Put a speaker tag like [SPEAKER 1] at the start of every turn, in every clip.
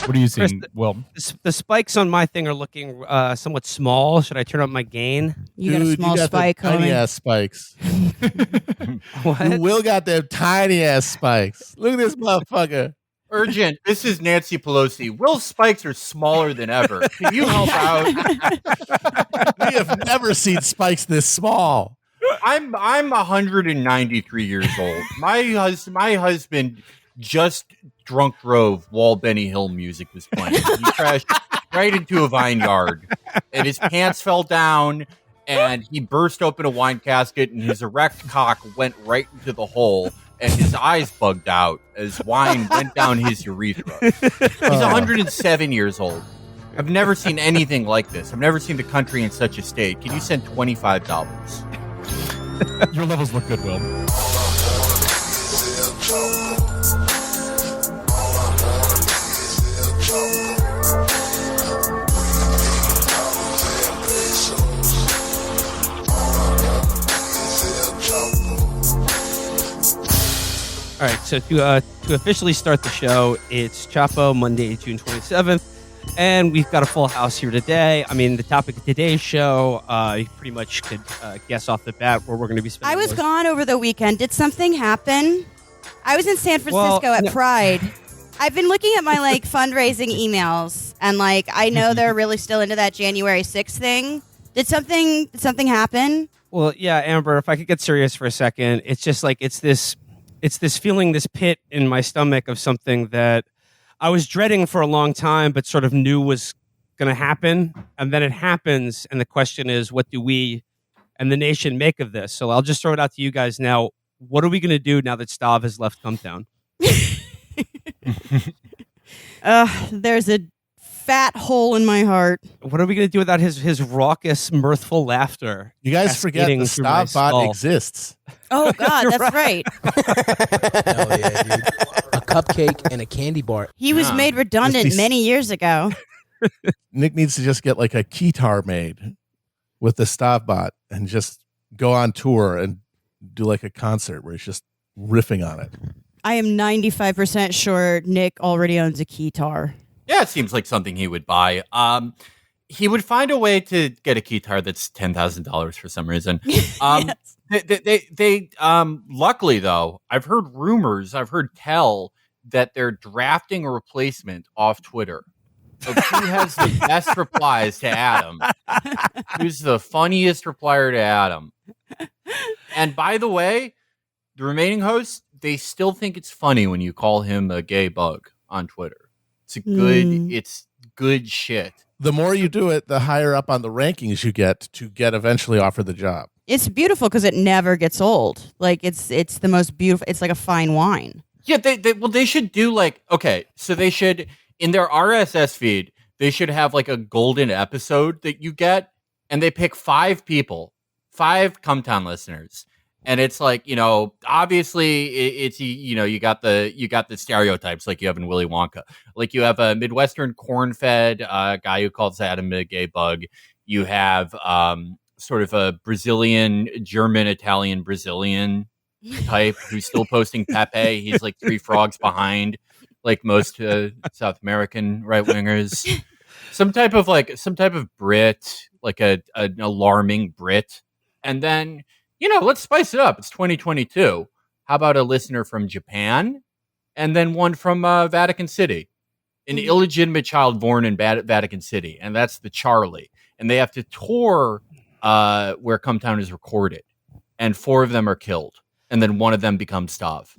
[SPEAKER 1] What are you
[SPEAKER 2] Chris,
[SPEAKER 1] seeing? Well,
[SPEAKER 2] the spikes on my thing are looking somewhat small. Should I turn up my gain?
[SPEAKER 3] You got a small spike,
[SPEAKER 4] tiny
[SPEAKER 3] homie.
[SPEAKER 4] ass spikes.
[SPEAKER 2] What?
[SPEAKER 4] You will got them tiny ass spikes. Look at this motherfucker.
[SPEAKER 5] Urgent. This is Nancy Pelosi. Will's spikes are smaller than ever. Can you help out?
[SPEAKER 4] We have never seen spikes this small.
[SPEAKER 5] I'm 193 years old. My husband just drunk drove while Benny Hill music was playing. He crashed right into a vineyard, and his pants fell down, and he burst open a wine casket, and his erect cock went right into the hole, and his eyes bugged out as wine went down his urethra. He's 107 years old. I've never seen anything like this. I've never seen the country in such a state. Can you send $25?
[SPEAKER 1] your levels look good, Will.
[SPEAKER 2] All right, so to officially start the show, it's Chapo, Monday, June 27th, and we've got a full house here today. I mean, the topic of today's show, you pretty much could guess off the bat where we're going to be spending.
[SPEAKER 3] I was gone over the weekend. Did something happen? I was in San Francisco at Pride. I've been looking at my fundraising emails, and I know they're really still into that January 6th thing. Did something happen?
[SPEAKER 2] Well, yeah, Amber, if I could get serious for a second, it's just it's this feeling, this pit in my stomach of something that I was dreading for a long time, but sort of knew was going to happen. And then it happens. And the question is, what do we and the nation make of this? So I'll just throw it out to you guys now. What are we going to do now that Stav has left Cumtown?
[SPEAKER 3] There's a fat hole in my heart.
[SPEAKER 2] What are we going to do without his raucous, mirthful laughter?
[SPEAKER 4] You guys forget the
[SPEAKER 2] cascading through my
[SPEAKER 4] Stav bot
[SPEAKER 2] skull?
[SPEAKER 4] exists.
[SPEAKER 3] Oh, God, that's right.
[SPEAKER 6] Hell yeah, dude. A cupcake and a candy bar.
[SPEAKER 3] He was made redundant
[SPEAKER 4] Just be-
[SPEAKER 3] many years ago.
[SPEAKER 4] Nick needs to just get a keytar made with the Stav bot and just go on tour and do a concert where he's just riffing on it.
[SPEAKER 3] I am 95% sure Nick already owns a keytar.
[SPEAKER 5] Yeah, it seems like something he would buy. He would find a way to get a keytar that's $10,000 for some reason.
[SPEAKER 3] Yes.
[SPEAKER 5] They luckily though, I've heard tell that they're drafting a replacement off Twitter of who has the best replies to Adam. Who's the funniest replier to Adam? And by the way, the remaining hosts, they still think it's funny when you call him a gay bug on Twitter. It's good shit.
[SPEAKER 4] The more you do it, the higher up on the rankings you get to get eventually offered the job.
[SPEAKER 3] It's beautiful because it never gets old. It's the most beautiful. It's like a fine wine.
[SPEAKER 5] Yeah, they should do so they should, in their RSS feed, they should have a golden episode that you get, and they pick 5 people, 5 Cumtown listeners. And it's obviously it's you got the stereotypes like you have in Willy Wonka. You have a Midwestern corn-fed guy who calls Adam a gay bug. You have sort of a Brazilian, German, Italian, Brazilian type who's still posting Pepe. He's 3 frogs behind, most South American right-wingers. Some type of Brit, an alarming Brit, and then. Let's spice it up. It's 2022. How about a listener from Japan? And then one from Vatican City. An illegitimate child born in Vatican City. And that's the Charlie. And they have to tour where Cumtown is recorded. And 4 of them are killed. And then one of them becomes Stav.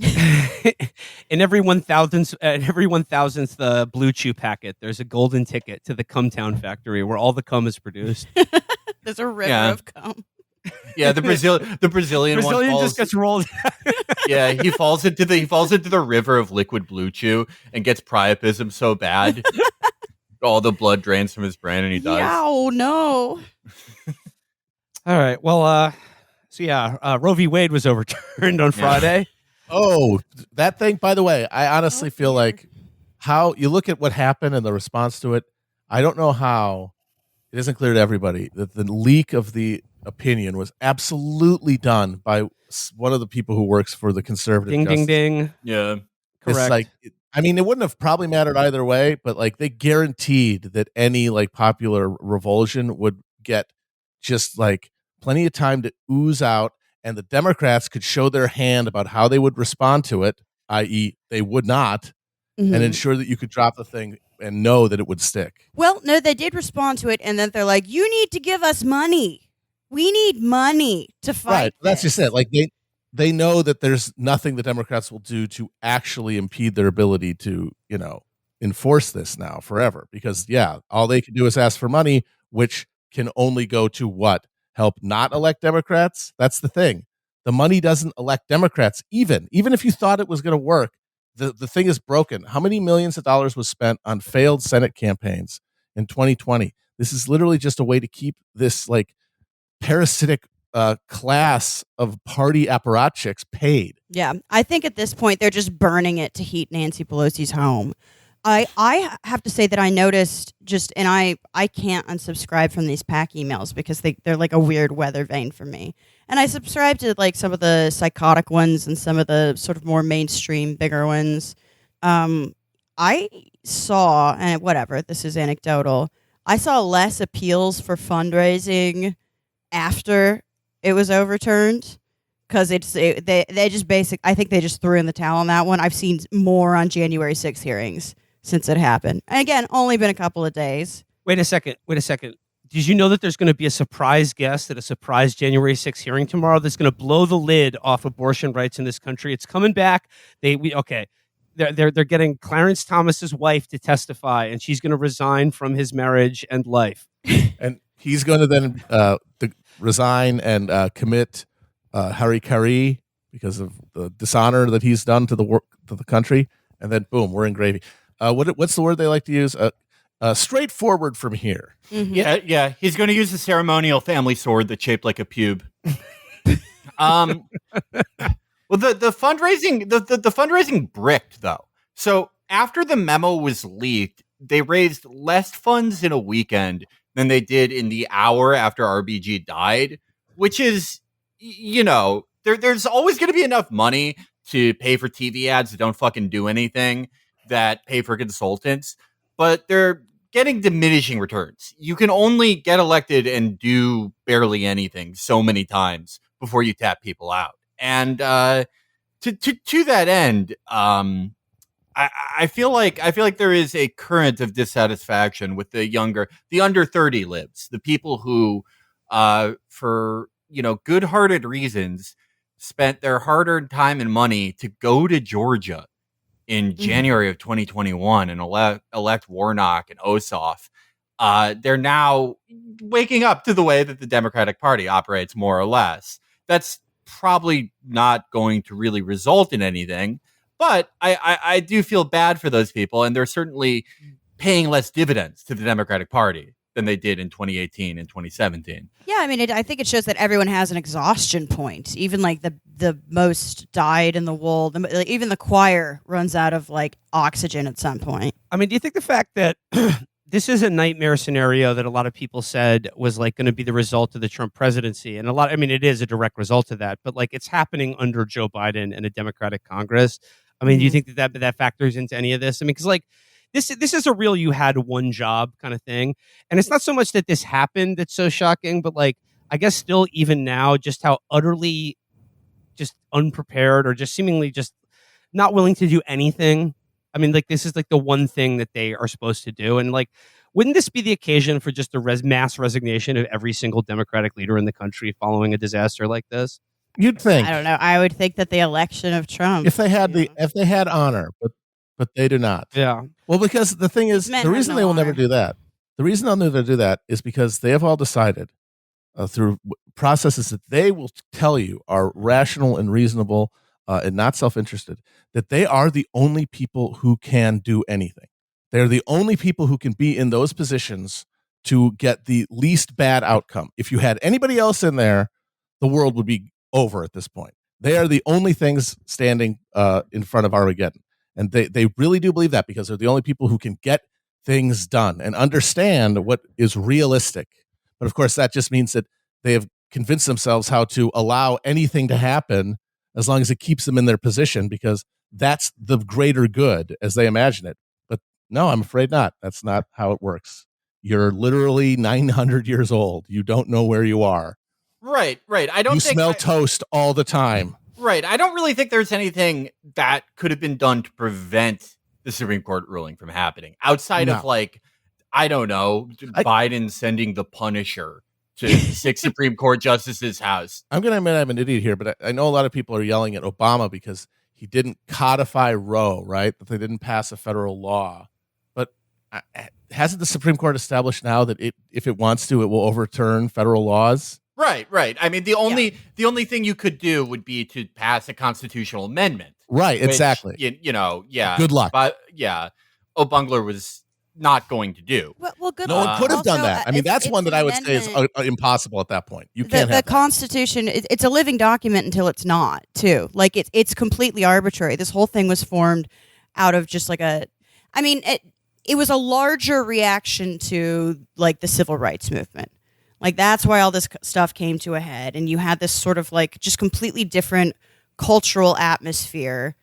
[SPEAKER 2] In every 1,000th Blue Chew packet, there's a golden ticket to the Cumtown factory where all the cum is produced.
[SPEAKER 3] There's a river of cum.
[SPEAKER 5] Yeah, the Brazilian one falls,
[SPEAKER 2] just gets rolled.
[SPEAKER 5] Yeah, he falls into the river of liquid Blue Chew and gets priapism so bad, all the blood drains from his brain and he dies.
[SPEAKER 3] Oh no!
[SPEAKER 2] All right, well, Roe v. Wade was overturned on Friday.
[SPEAKER 4] Oh, that thing. By the way, I honestly feel like how you look at what happened and the response to it. I don't know how it isn't clear to everybody that the leak of the opinion was absolutely done by one of the people who works for the conservative.
[SPEAKER 2] Ding, ding, ding.
[SPEAKER 5] Yeah,
[SPEAKER 2] correct.
[SPEAKER 4] It's I mean, it wouldn't have probably mattered either way, but like they guaranteed that any like popular revulsion would get just like plenty of time to ooze out, and the Democrats could show their hand about how they would respond to it, i.e., they would not, and ensure that you could drop the thing and know that it would stick.
[SPEAKER 3] Well, no, they did respond to it, and then they're like, "You need to give us money. We need money to fight."
[SPEAKER 4] Right, that's
[SPEAKER 3] this."
[SPEAKER 4] just it. Like they know that there's nothing the Democrats will do to actually impede their ability to, enforce this now forever. Because all they can do is ask for money, which can only go to what? Help not elect Democrats? That's the thing. The money doesn't elect Democrats, even if you thought it was going to work. The thing is broken. How many millions of dollars was spent on failed Senate campaigns in 2020? This is literally just a way to keep this like parasitic class of party apparatchiks paid.
[SPEAKER 3] Yeah, I think at this point they're just burning it to heat Nancy Pelosi's home. I have to say that I noticed and I can't unsubscribe from these PAC emails because they're like a weird weather vane for me. And I subscribe to like some of the psychotic ones and some of the sort of more mainstream, bigger ones. I saw, and whatever, this is anecdotal, I saw less appeals for fundraising after it was overturned because they just I think they just threw in the towel on that one. I've seen more on January 6th hearings since it happened. And again, only been a couple of days.
[SPEAKER 2] Wait a second. Did you know that there's going to be a surprise guest at a surprise January 6th hearing tomorrow that's going to blow the lid off abortion rights in this country? It's coming back. They're getting Clarence Thomas's wife to testify, and she's going to resign from his marriage and life.
[SPEAKER 4] And he's going to then resign and commit harikari because of the dishonor that he's done to the country, and then boom, we're in gravy. What's the word they like to use? Straightforward from here.
[SPEAKER 3] Mm-hmm.
[SPEAKER 5] Yeah. He's going to use the ceremonial family sword that's shaped like a pube. Well, the fundraising, the fundraising bricked though. So after the memo was leaked, they raised less funds in a weekend than they did in the hour after RBG died, which is, there's always going to be enough money to pay for TV ads that don't fucking do anything, that pay for consultants, but they're getting diminishing returns. You can only get elected and do barely anything so many times before you tap people out. And to that end, I feel like there is a current of dissatisfaction with the under 30 libs, the people who, for good-hearted reasons, spent their hard-earned time and money to go to Georgia in January of 2021 and elect Warnock and Ossoff. They're now waking up to the way that the Democratic Party operates, more or less. That's probably not going to really result in anything, but I do feel bad for those people, and they're certainly paying less dividends to the Democratic Party than they did in 2018 and 2017.
[SPEAKER 3] Yeah, I mean, I think it shows that everyone has an exhaustion point. Even like the most dyed in the wool, even the choir runs out of like oxygen at some point.
[SPEAKER 2] I mean, do you think the fact that this is a nightmare scenario that a lot of people said was like going to be the result of the Trump presidency, and it is a direct result of that, but like it's happening under Joe Biden and a Democratic Congress. I mean, do you think that factors into any of this? I mean, because like this is a real you had one job kind of thing, and it's not so much that this happened that's so shocking, but like I guess still even now, just how utterly just unprepared or just seemingly just not willing to do anything. I mean, like this is like the one thing that they are supposed to do, and like wouldn't this be the occasion for just a mass resignation of every single Democratic leader in the country following a disaster like this?
[SPEAKER 4] You'd think.
[SPEAKER 3] I don't know. I would think that the election of Trump,
[SPEAKER 4] if they had honor, but they do not.
[SPEAKER 2] Yeah.
[SPEAKER 4] Well, because the thing is, the reason they will never do that, is because they have all decided through processes that they will tell you are rational and reasonable and not self-interested, that they are the only people who can do anything. They're the only people who can be in those positions to get the least bad outcome. If you had anybody else in there, the world would be over at this point. They are the only things standing in front of Armageddon. And they really do believe that because they're the only people who can get things done and understand what is realistic. But of course, that just means that they have convinced themselves how to allow anything to happen as long as it keeps them in their position, because that's the greater good as they imagine it. But no, I'm afraid not. That's not how it works. You're literally 900 years old. You don't know where you are.
[SPEAKER 5] Right. I don't
[SPEAKER 4] you
[SPEAKER 5] think
[SPEAKER 4] smell toast all the time.
[SPEAKER 5] Right. I don't really think there's anything that could have been done to prevent the Supreme Court ruling from happening outside of like, I don't know, Biden sending the Punisher to 6 Supreme Court justices' house.
[SPEAKER 4] I'm going to admit I'm an idiot here, but I know a lot of people are yelling at Obama because he didn't codify Roe, right? That they didn't pass a federal law. But hasn't the Supreme Court established now that if it wants to, it will overturn federal laws?
[SPEAKER 5] Right. I mean, the only thing you could do would be to pass a constitutional amendment.
[SPEAKER 4] Right, exactly.
[SPEAKER 5] You know, yeah.
[SPEAKER 4] Good luck.
[SPEAKER 5] But yeah, O'Bungler was not going to do.
[SPEAKER 3] Well, good
[SPEAKER 4] no
[SPEAKER 3] luck.
[SPEAKER 4] one could have done that. I mean, that's one that I would say is impossible at that point. You can't have
[SPEAKER 3] the Constitution. It's a living document until it's not, too. Like it's completely arbitrary. This whole thing was formed out of just like it was a larger reaction to like the civil rights movement. Like that's why all this stuff came to a head, and you had this sort of like just completely different cultural atmosphere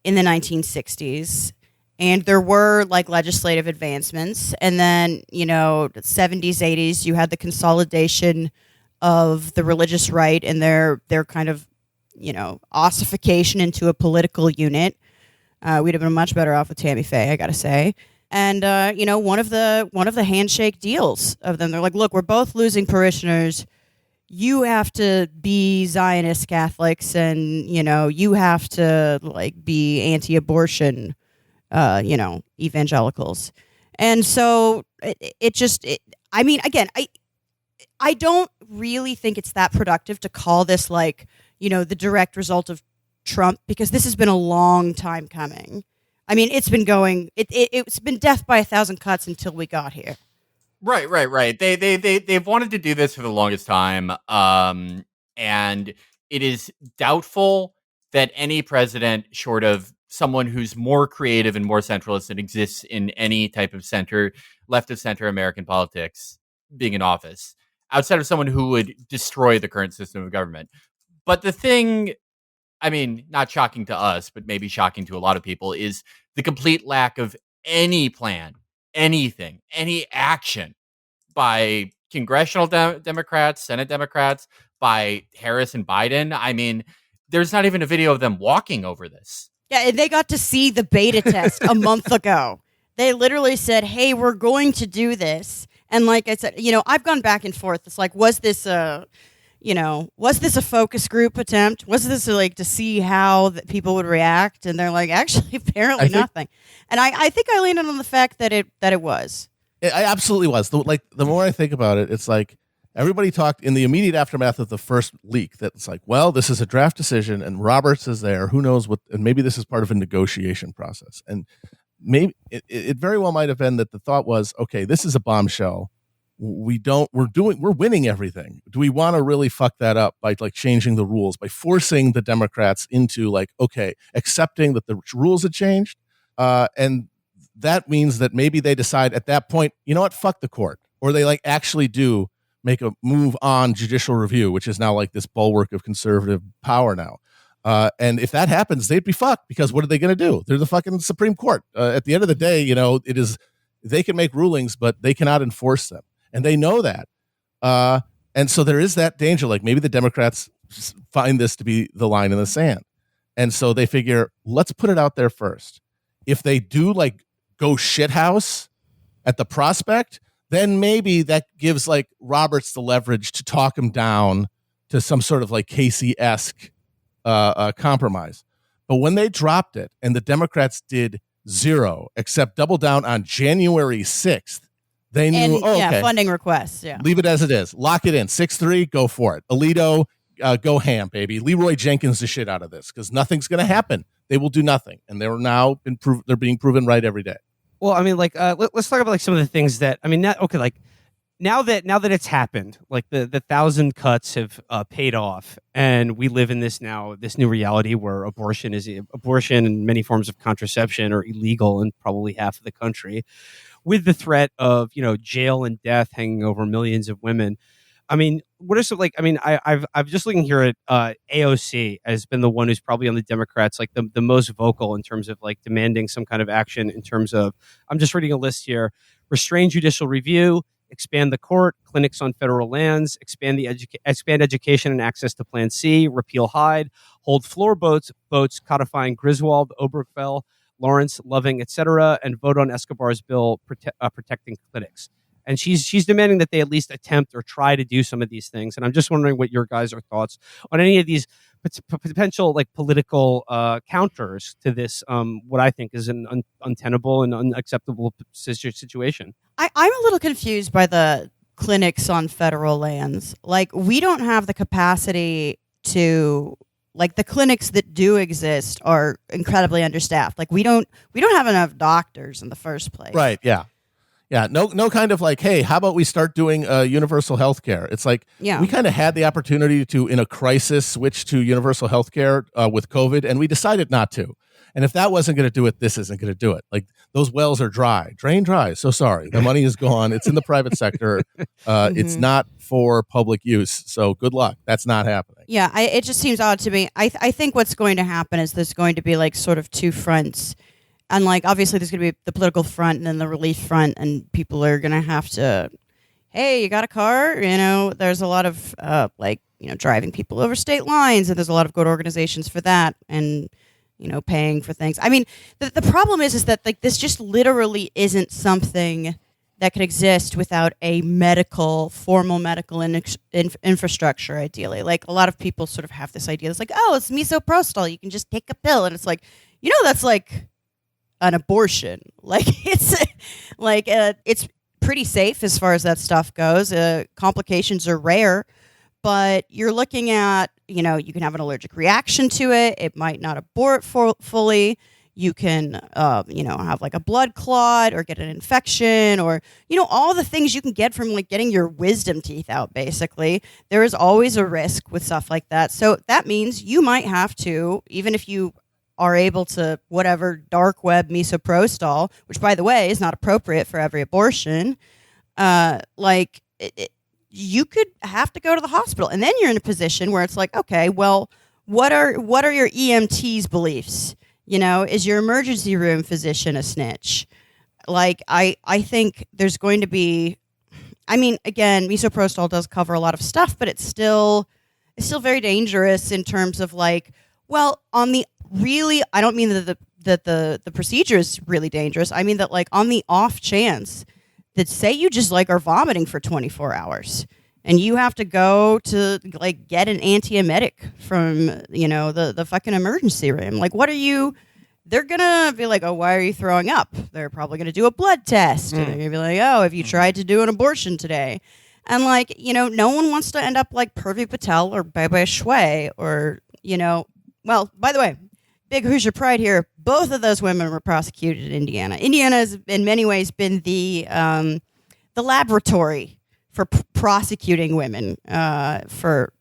[SPEAKER 3] in the 1960s. And there were like legislative advancements. And then, you know, 70s, 80s, you had the consolidation of the religious right and their kind of, you know, ossification into a political unit. We'd have been much better off with Tammy Faye, I got to say. And, you know, one of the handshake deals of them, they're like, look, we're both losing parishioners. You have to be Zionist Catholics and, you know, you have to like be anti-abortion you know, evangelicals. And so I mean, again, I don't really think it's that productive to call this like, you know, the direct result of Trump, because this has been a long time coming. I mean, it's been going, it's been death by 1,000 cuts until we got here.
[SPEAKER 5] Right. They've wanted to do this for the longest time. And it is doubtful that any president short of someone who's more creative and more centralist than exists in any type of left of center American politics being in office, outside of someone who would destroy the current system of government. But the thing, I mean, not shocking to us, but maybe shocking to a lot of people, is the complete lack of any plan, anything, any action by congressional Democrats, Senate Democrats, by Harris and Biden. I mean, there's not even a video of them walking over this.
[SPEAKER 3] Yeah, and they got to see the beta test a month ago. They literally said, hey, we're going to do this. And like I said, you know, I've gone back and forth. It's like, was this a focus group attempt? Was this like to see how people would react? And they're like, actually, apparently nothing. And I think I landed on the fact that it was.
[SPEAKER 4] It absolutely was. The more I think about it, it's like everybody talked in the immediate aftermath of the first leak that it's like, well, this is a draft decision and Roberts is there. Who knows what? And maybe this is part of a negotiation process. And maybe it very well might have been that the thought was, okay, this is a bombshell. We're winning everything. Do we want to really fuck that up by like changing the rules, by forcing the Democrats into like, okay, accepting that the rules had changed? And that means that maybe they decide at that point, you know what, fuck the court. Or they like actually do make a move on judicial review, which is now like this bulwark of conservative power now. And if that happens, they'd be fucked because what are they going to do? They're the fucking Supreme Court. At the end of the day, you know, they can make rulings, but they cannot enforce them. And they know that. And so there is that danger. Like maybe the Democrats find this to be the line in the sand. And so they figure, let's put it out there first. If they do like go shithouse at the prospect, then maybe that gives like Roberts the leverage to talk him down to some sort of like Casey-esque compromise. But when they dropped it and the Democrats did zero, except double down on January 6th, they knew, okay,
[SPEAKER 3] funding requests. Yeah.
[SPEAKER 4] Leave it as it is. Lock it in. 6-3, go for it. Alito, go ham, baby. Leroy Jenkins the shit out of this because nothing's going to happen. They will do nothing. And they're being proven right every day.
[SPEAKER 2] Well, I mean, like, let's talk about like some of the things that now that it's happened, like the 1,000 cuts have paid off, and we live in this new reality where abortion and many forms of contraception are illegal in probably half of the country, with the threat of, you know, jail and death hanging over millions of women. I mean, what are some like? I mean, I've just looking here at AOC has been the one who's probably on the Democrats like the most vocal in terms of like demanding some kind of action in terms of. I'm just reading a list here: restrain judicial review, expand the court, clinics on federal lands, expand education and access to Plan C, repeal Hyde, hold floor votes codifying Griswold, Obergefell, Lawrence, Loving, etc., and vote on Escobar's bill protecting clinics. And she's demanding that they at least attempt or try to do some of these things. And I'm just wondering what your guys' are thoughts on any of these potential like political counters to this, what I think is an untenable and unacceptable situation.
[SPEAKER 3] I'm a little confused by the clinics on federal lands. Like, we don't have the capacity to, like, the clinics that do exist are incredibly understaffed. Like, we don't have enough doctors in the first place.
[SPEAKER 4] Right. Yeah. Yeah, no kind of like, hey, how about we start doing universal health care? It's like we kind of had the opportunity to, in a crisis, switch to universal health care with COVID, and we decided not to. And if that wasn't going to do it, this isn't going to do it. Like, those wells are dry, drain dry. So sorry. The money is gone. It's in the private sector. It's not for public use. So good luck. That's not happening.
[SPEAKER 3] Yeah, it just seems odd to me. I think what's going to happen is there's going to be like sort of two fronts. And like, obviously there's going to be the political front and then the relief front, and people are going to have to, hey, you got a car? You know, there's a lot of driving people over state lines, and there's a lot of good organizations for that, and, you know, paying for things. I mean, the problem is that like this just literally isn't something that could exist without a formal medical infrastructure, ideally. Like, a lot of people sort of have this idea. It's like, oh, it's misoprostol. You can just take a pill. And it's like, you know, that's like an abortion. Like, it's pretty safe as far as that stuff goes. Complications are rare, but you're looking at, you know, you can have an allergic reaction to it. It might not abort fully. You can, have like a blood clot or get an infection, or, you know, all the things you can get from like getting your wisdom teeth out, basically. There is always a risk with stuff like that. So that means you might have to, even if you are able to whatever dark web misoprostol, which by the way is not appropriate for every abortion, you could have to go to the hospital, and then you're in a position where it's like, okay, well, what are your EMT's beliefs? You know, is your emergency room physician a snitch? Like, I think there's going to be, I mean, again, misoprostol does cover a lot of stuff, but it's still very dangerous in terms of like, well, on the really, I don't mean that the procedure is really dangerous. I mean that like on the off chance that, say, you just like are vomiting for 24 hours and you have to go to like get an antiemetic from, you know, the fucking emergency room. Like, what are you? They're gonna be like, oh, why are you throwing up? They're probably gonna do a blood test. And they're gonna be like, oh, have you tried to do an abortion today? And like, you know, no one wants to end up like Purvi Patel or Bebe Shui or, you know, well, by the way, big Hoosier pride here. Both of those women were prosecuted in Indiana. Indiana has, in many ways, been the laboratory for prosecuting women for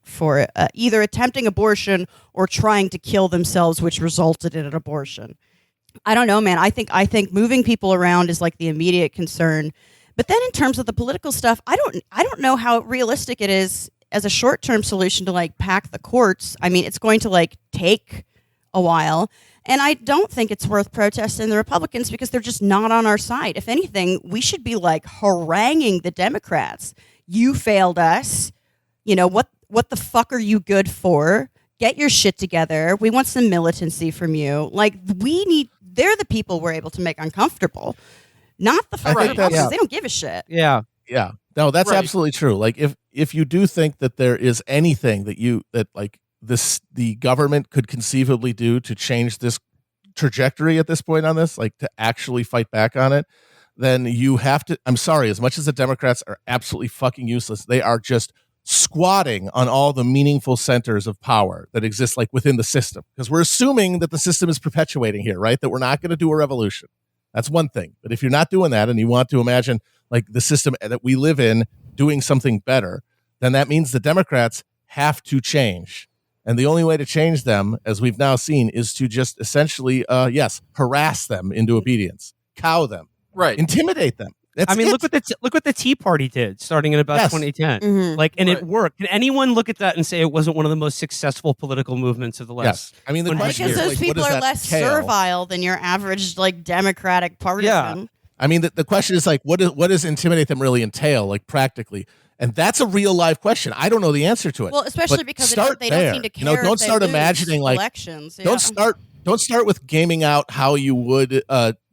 [SPEAKER 3] either attempting abortion or trying to kill themselves, which resulted in an abortion. I don't know, man. I think moving people around is like the immediate concern. But then in terms of the political stuff, I don't know how realistic it is as a short-term solution to like pack the courts. I mean, it's going to like take a while. And I don't think it's worth protesting the Republicans because they're just not on our side. If anything, we should be like haranguing the Democrats. You failed us. You know, what the fuck are you good for? Get your shit together. We want some militancy from you. Like, they're the people we're able to make uncomfortable, not the fucking Republicans. They don't give a shit.
[SPEAKER 2] Yeah.
[SPEAKER 4] Yeah. No, that's absolutely true. Like, if you do think that there is anything that the government could conceivably do to change this trajectory at this point on this, like to actually fight back on it, then you have to, I'm sorry, as much as the Democrats are absolutely fucking useless, they are just squatting on all the meaningful centers of power that exist like within the system. Because we're assuming that the system is perpetuating here, right? That we're not going to do a revolution. That's one thing. But if you're not doing that and you want to imagine like the system that we live in doing something better, then that means the Democrats have to change. And the only way to change them, as we've now seen, is to just essentially, harass them into obedience, cow them,
[SPEAKER 5] right,
[SPEAKER 4] intimidate them. That's
[SPEAKER 2] look what the Tea Party did starting in about 2010.
[SPEAKER 3] Mhm.
[SPEAKER 2] Like, and it worked. Can anyone look at that and say it wasn't one of the most successful political movements of the last?
[SPEAKER 4] Yes. I mean, the
[SPEAKER 2] 100
[SPEAKER 4] question
[SPEAKER 3] Because
[SPEAKER 4] is,
[SPEAKER 3] those
[SPEAKER 4] like, what
[SPEAKER 3] people
[SPEAKER 4] does
[SPEAKER 3] are
[SPEAKER 4] that
[SPEAKER 3] less
[SPEAKER 4] entail?
[SPEAKER 3] servile than your average like Democratic partisan.
[SPEAKER 4] I mean, the question is like, what does intimidate them really entail, like practically? And that's a real live question. I don't know the answer to it.
[SPEAKER 3] Well, especially
[SPEAKER 4] But
[SPEAKER 3] because
[SPEAKER 4] start
[SPEAKER 3] they
[SPEAKER 4] there.
[SPEAKER 3] don't seem to care.
[SPEAKER 4] Don't
[SPEAKER 3] if they
[SPEAKER 4] start
[SPEAKER 3] lose
[SPEAKER 4] imagining like
[SPEAKER 3] elections. Yeah.
[SPEAKER 4] don't start with gaming out how you would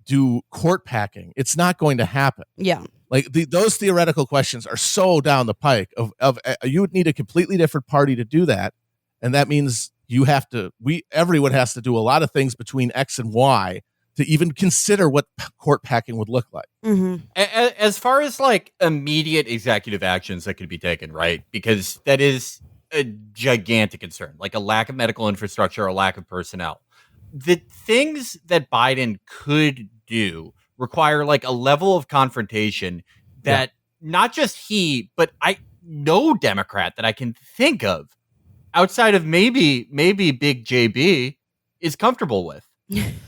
[SPEAKER 4] do court packing. It's not going to happen.
[SPEAKER 3] Yeah.
[SPEAKER 4] Like those theoretical questions are so down the pike of you would need a completely different party to do that, and that means everyone has to do a lot of things between X and Y to even consider what court packing would look like.
[SPEAKER 3] Mm-hmm.
[SPEAKER 5] As far as like immediate executive actions that could be taken, right? Because that is a gigantic concern, like a lack of medical infrastructure, a lack of personnel. The things that Biden could do require like a level of confrontation that not just he, but no Democrat that I can think of outside of maybe Big JB is comfortable with.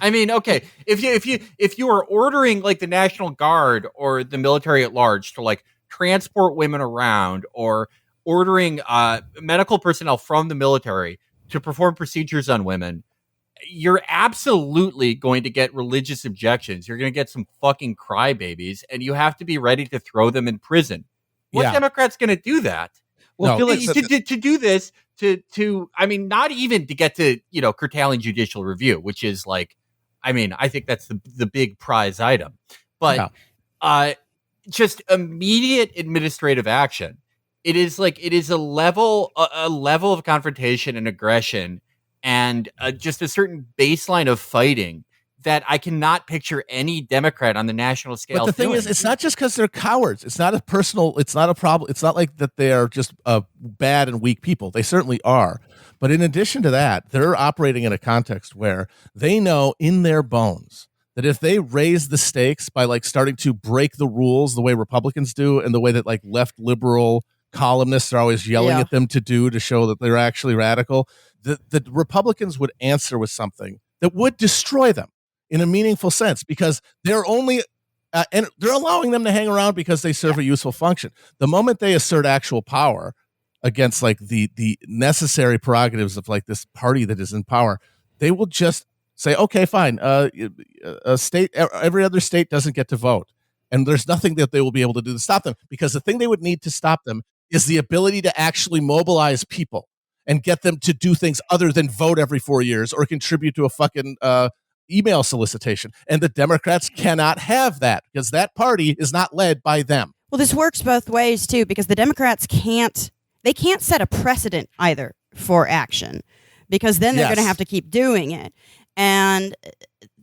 [SPEAKER 5] I mean, okay, if you are ordering like the National Guard or the military at large to like transport women around, or ordering medical personnel from the military to perform procedures on women, you're absolutely going to get religious objections. You're going to get some fucking crybabies, and you have to be ready to throw them in prison. What Democrat's going to do that?
[SPEAKER 2] Well,
[SPEAKER 4] No,
[SPEAKER 5] To do this, I mean, not even to get to, curtailing judicial review, which is like, I mean, I think that's the big prize item, but just immediate administrative action. It is a level of confrontation and aggression, and just a certain baseline of fighting that I cannot picture any Democrat on the national scale.
[SPEAKER 4] But the thing
[SPEAKER 5] doing.
[SPEAKER 4] is, it's not just because they're cowards. It's not a personal. It's not a problem. It's not like that they are just bad and weak people. They certainly are. But in addition to that, they're operating in a context where they know in their bones that if they raise the stakes by like starting to break the rules the way Republicans do, and the way that like left liberal columnists are always yelling at them to show that they're actually radical, the Republicans would answer with something that would destroy them in a meaningful sense, because they're only and they're allowing them to hang around because they serve a useful function. The moment they assert actual power against like the necessary prerogatives of like this party that is in power, they will just say, okay, fine. A state, every other state doesn't get to vote, and there's nothing that they will be able to do to stop them, because the thing they would need to stop them is the ability to actually mobilize people and get them to do things other than vote every 4 years or contribute to a fucking email solicitation. And the Democrats cannot have that, because that party is not led by them.
[SPEAKER 3] Well, this works both ways too, because the Democrats can't set a precedent either for action, because then they're going to have to keep doing it. And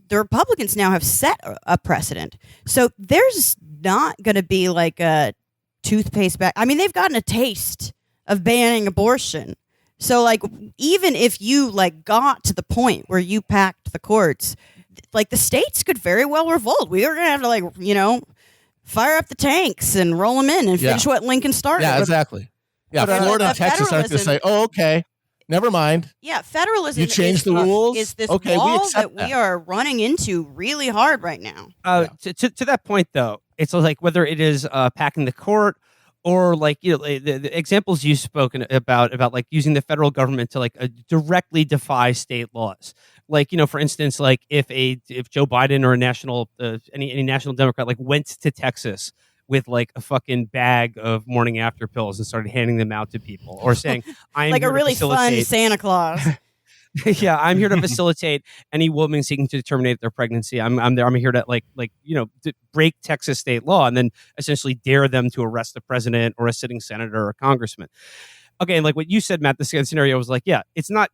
[SPEAKER 3] the Republicans now have set a precedent. So there's not going to be like a toothpaste back. I mean, they've gotten a taste of banning abortion. So like, even if you like got to the point where you packed the courts, like the states could very well revolt. We are going to have to like, fire up the tanks and roll them in and finish what Lincoln started.
[SPEAKER 4] Yeah, exactly. Yeah,
[SPEAKER 3] But,
[SPEAKER 4] Florida and Texas aren't going to say, oh, okay, never mind.
[SPEAKER 3] Yeah, federalism.
[SPEAKER 4] You changed the rules?
[SPEAKER 3] Is this
[SPEAKER 4] Okay, we
[SPEAKER 3] wall
[SPEAKER 4] accept
[SPEAKER 3] that we are running into really hard right now?
[SPEAKER 2] To that point, though, it's like whether it is packing the court, or like the examples you've spoken about like using the federal government to like directly defy state laws. Like, for instance, like if Joe Biden or a national any national Democrat like went to Texas with like a fucking bag of morning after pills and started handing them out to people, or saying, "I'm
[SPEAKER 3] like a really fun Santa Claus."
[SPEAKER 2] Yeah, I'm here to facilitate any woman seeking to terminate their pregnancy. I'm there. I'm here to to break Texas state law and then essentially dare them to arrest the president or a sitting senator or a congressman. Okay, and like what you said, Matt, this scenario was like, yeah, it's not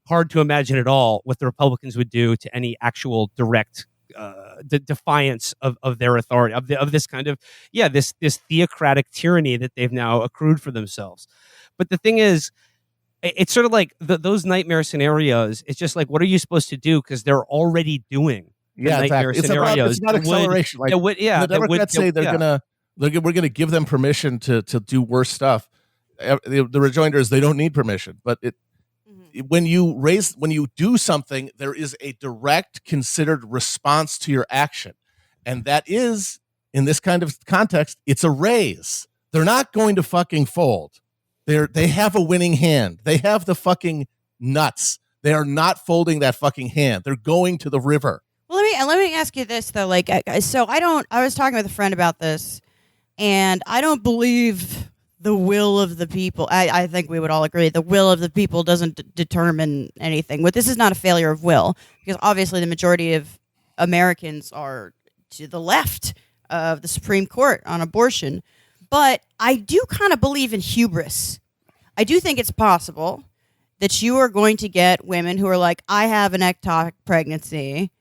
[SPEAKER 2] hard to imagine at all what the Republicans would do to any actual direct defiance of their authority, of this kind of this theocratic tyranny that they've now accrued for themselves. But the thing is, it's sort of like those nightmare scenarios. It's just like, what are you supposed to do? Because they're already doing nightmare scenarios.
[SPEAKER 4] It's not acceleration. The Democrats say we're gonna give them permission to do worse stuff. The rejoinder is they don't need permission. But when you do something, there is a direct considered response to your action, and that is in this kind of context, it's a raise. They're not going to fucking fold. They have a winning hand. They have the fucking nuts. They are not folding that fucking hand. They're going to the river.
[SPEAKER 3] Well, let me ask you this though. Like, so I was talking with a friend about this, and I don't believe the will of the people. I think we would all agree the will of the people doesn't determine anything. But this is not a failure of will, because obviously the majority of Americans are to the left of the Supreme Court on abortion. But I do kind of believe in hubris. I do think it's possible that you are going to get women who are like, I have an ectopic pregnancy.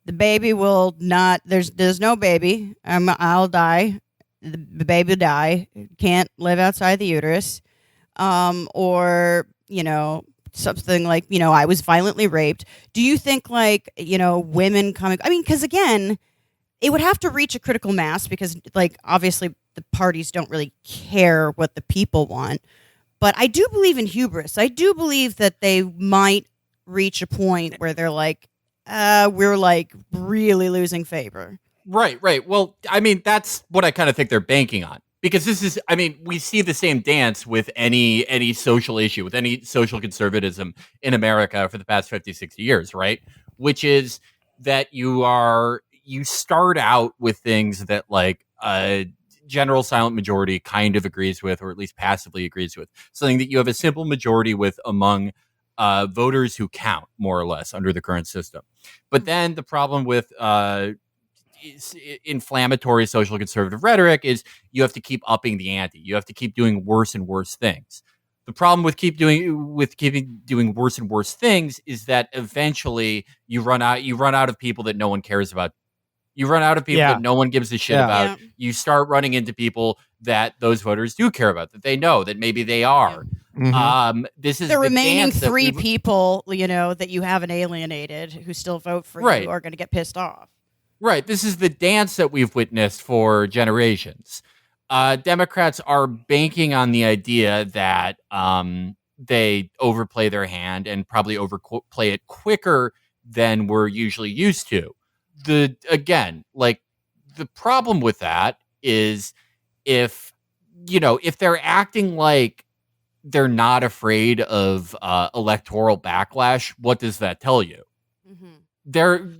[SPEAKER 3] The baby will not, there's no baby. I'll die. The baby will die. Can't live outside the uterus. Or, something like, I was violently raped. Do you think like, women coming, because again, it would have to reach a critical mass because like, obviously the parties don't really care what the people want. But I do believe in hubris. I do believe that they might reach a point where they're like, we're like really losing favor.
[SPEAKER 5] Right. Well, that's what I kind of think they're banking on. Because this is, we see the same dance with any social issue, with any social conservatism in America for the past 50, 60 years, right? Which is that you start out with things that like a general silent majority kind of agrees with, or at least passively agrees with. Something that you have a simple majority with among voters who count, more or less, under the current system. But then the problem with inflammatory social conservative rhetoric is you have to keep upping the ante. You have to keep doing worse and worse things. The problem with keeping doing worse and worse things is that eventually you run out of people that no one cares about. You run out of people that no one gives a shit about. Yeah. You start running into people that those voters do care about, that they know, that maybe they are. Mm-hmm. This is
[SPEAKER 3] the remaining three people, that you haven't alienated who still vote for you are going to get pissed off.
[SPEAKER 5] Right. This is the dance that we've witnessed for generations. Democrats are banking on the idea that they overplay their hand and probably overplay it quicker than we're usually used to. The problem with that is if they're acting like they're not afraid of electoral backlash, what does that tell you? Mm-hmm.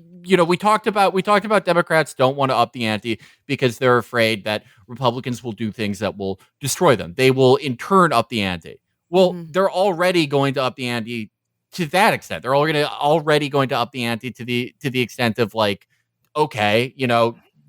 [SPEAKER 5] We talked about Democrats don't want to up the ante because they're afraid that Republicans will do things that will destroy them. They will in turn up the ante. Well, they're already going to up the ante to that extent. They're already going to up the ante to the extent of like, okay,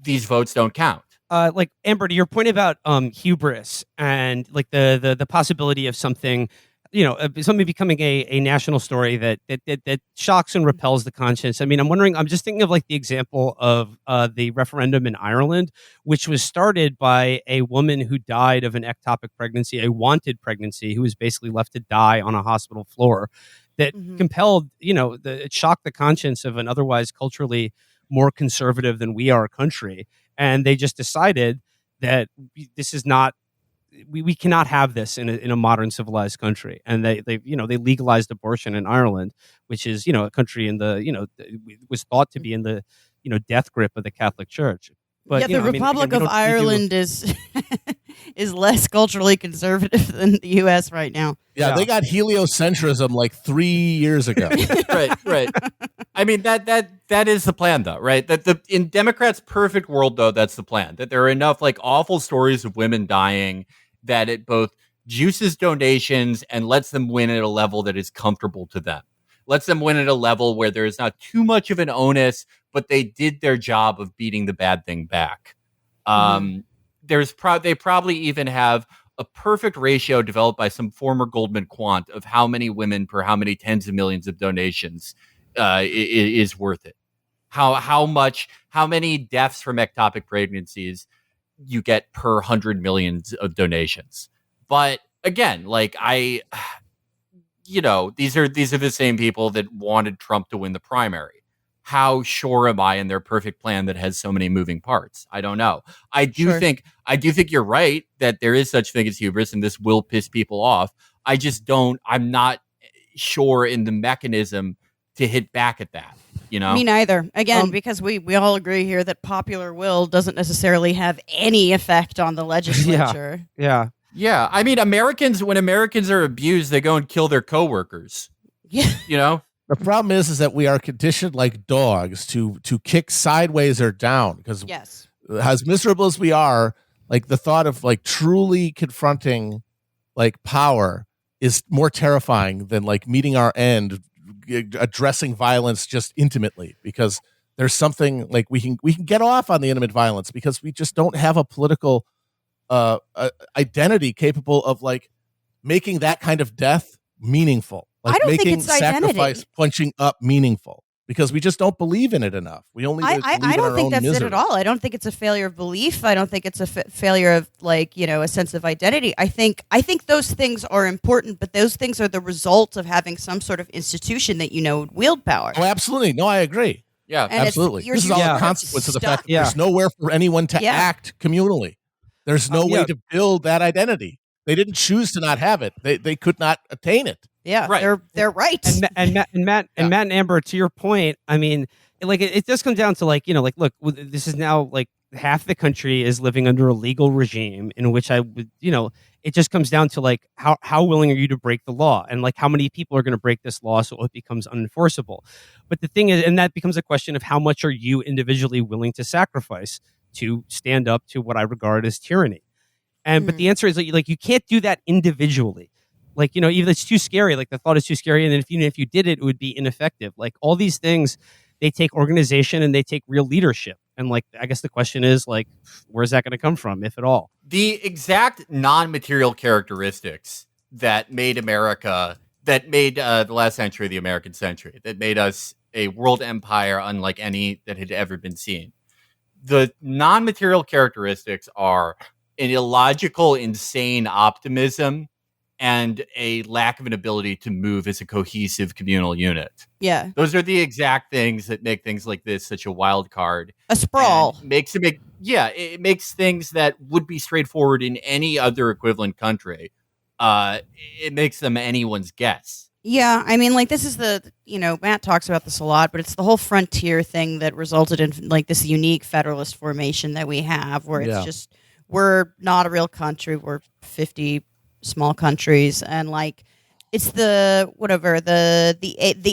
[SPEAKER 5] these votes don't count.
[SPEAKER 2] Like Amber, to your point about hubris and like the possibility of something, something becoming a national story that shocks and repels the conscience. I'm just thinking of like the example of the referendum in Ireland, which was started by a woman who died of an ectopic pregnancy, a wanted pregnancy, who was basically left to die on a hospital floor. That compelled, it shocked the conscience of an otherwise culturally more conservative than we are a country. And they just decided that this is not, we cannot have this in a modern civilized country. And they legalized abortion in Ireland, which is, a country was thought to be in the, death grip of the Catholic Church. But
[SPEAKER 3] the Republic of Ireland is less culturally conservative than the U.S. right now.
[SPEAKER 4] Yeah, they got heliocentrism like 3 years ago.
[SPEAKER 5] Right. That is the plan, though, right? That in Democrats' perfect world, though, that's the plan. That there are enough like awful stories of women dying that it both juices donations and lets them win at a level that is comfortable to them. Lets them win at a level where there is not too much of an onus, but they did their job of beating the bad thing back. They probably even have a perfect ratio developed by some former Goldman quant of how many women per how many tens of millions of donations is worth it. How many deaths from ectopic pregnancies you get per 100 millions of donations. But again, like these are the same people that wanted Trump to win the primary. How sure am I in their perfect plan that has so many moving parts? I don't know. I do think you're right that there is such thing as hubris and this will piss people off. I'm not sure in the mechanism to hit back at that. You know,
[SPEAKER 3] Me neither. Again, because we all agree here that popular will doesn't necessarily have any effect on the legislature.
[SPEAKER 2] Yeah.
[SPEAKER 5] yeah. I mean, when Americans are abused, they go and kill their coworkers.
[SPEAKER 3] Yeah.
[SPEAKER 5] You know,
[SPEAKER 4] The problem is that we are conditioned like dogs to kick sideways or down, because
[SPEAKER 3] Yes.
[SPEAKER 4] as miserable as we are, like the thought of like truly confronting like power is more terrifying than like meeting our end, addressing violence just intimately, because there's something like we can get off on the intimate violence because we just don't have a political identity capable of like making that kind of death meaningful. Like
[SPEAKER 3] I don't think
[SPEAKER 4] making
[SPEAKER 3] it's identity.
[SPEAKER 4] sacrifice punching up meaningful, because we just don't believe in it enough. We only believe
[SPEAKER 3] I
[SPEAKER 4] in our
[SPEAKER 3] don't think
[SPEAKER 4] own
[SPEAKER 3] that's
[SPEAKER 4] misery.
[SPEAKER 3] it at all. I don't think it's a failure of belief. I don't think it's a failure of like, a sense of identity. I think those things are important, but those things are the result of having some sort of institution that would wield power.
[SPEAKER 4] Oh, absolutely. No, I agree.
[SPEAKER 5] yeah.
[SPEAKER 3] And it's-
[SPEAKER 4] Absolutely.
[SPEAKER 3] you're
[SPEAKER 4] This is all
[SPEAKER 2] Yeah.
[SPEAKER 4] a consequence of the fact that
[SPEAKER 2] Yeah.
[SPEAKER 4] there's nowhere for anyone to
[SPEAKER 3] Yeah.
[SPEAKER 4] act communally. There's no way
[SPEAKER 2] Yeah.
[SPEAKER 4] to build that identity. They didn't choose to not have it. They could not attain it.
[SPEAKER 3] Yeah,
[SPEAKER 5] Right.
[SPEAKER 3] they're right.
[SPEAKER 2] And Matt and Amber, to your point, I mean, like it does come down to like, look, this is now like half the country is living under a legal regime in which I would, it just comes down to like how willing are you to break the law, and like how many people are going to break this law so it becomes unenforceable. But the thing is, and that becomes a question of how much are you individually willing to sacrifice to stand up to what I regard as tyranny. And but the answer is like you can't do that individually. Like, even it's too scary. Like the thought is too scary. And then if you did it, it would be ineffective. Like all these things, they take organization and they take real leadership. And like, I guess the question is like, where's that going to come from, if at all?
[SPEAKER 5] The exact non-material characteristics that made America, that made the last century the American century, that made us a world empire unlike any that had ever been seen. The non-material characteristics are an illogical, insane optimism and a lack of an ability to move as a cohesive communal unit.
[SPEAKER 3] Yeah,
[SPEAKER 5] Those are the exact things that make things like this such a wild card.
[SPEAKER 3] a sprawl.
[SPEAKER 5] And it makes things that would be straightforward in any other equivalent country. It makes them anyone's guess.
[SPEAKER 3] Yeah, I mean, like this is Matt talks about this a lot, but it's the whole frontier thing that resulted in like this unique federalist formation that we have, where it's just we're not a real country, we're 50 small countries, and like it's the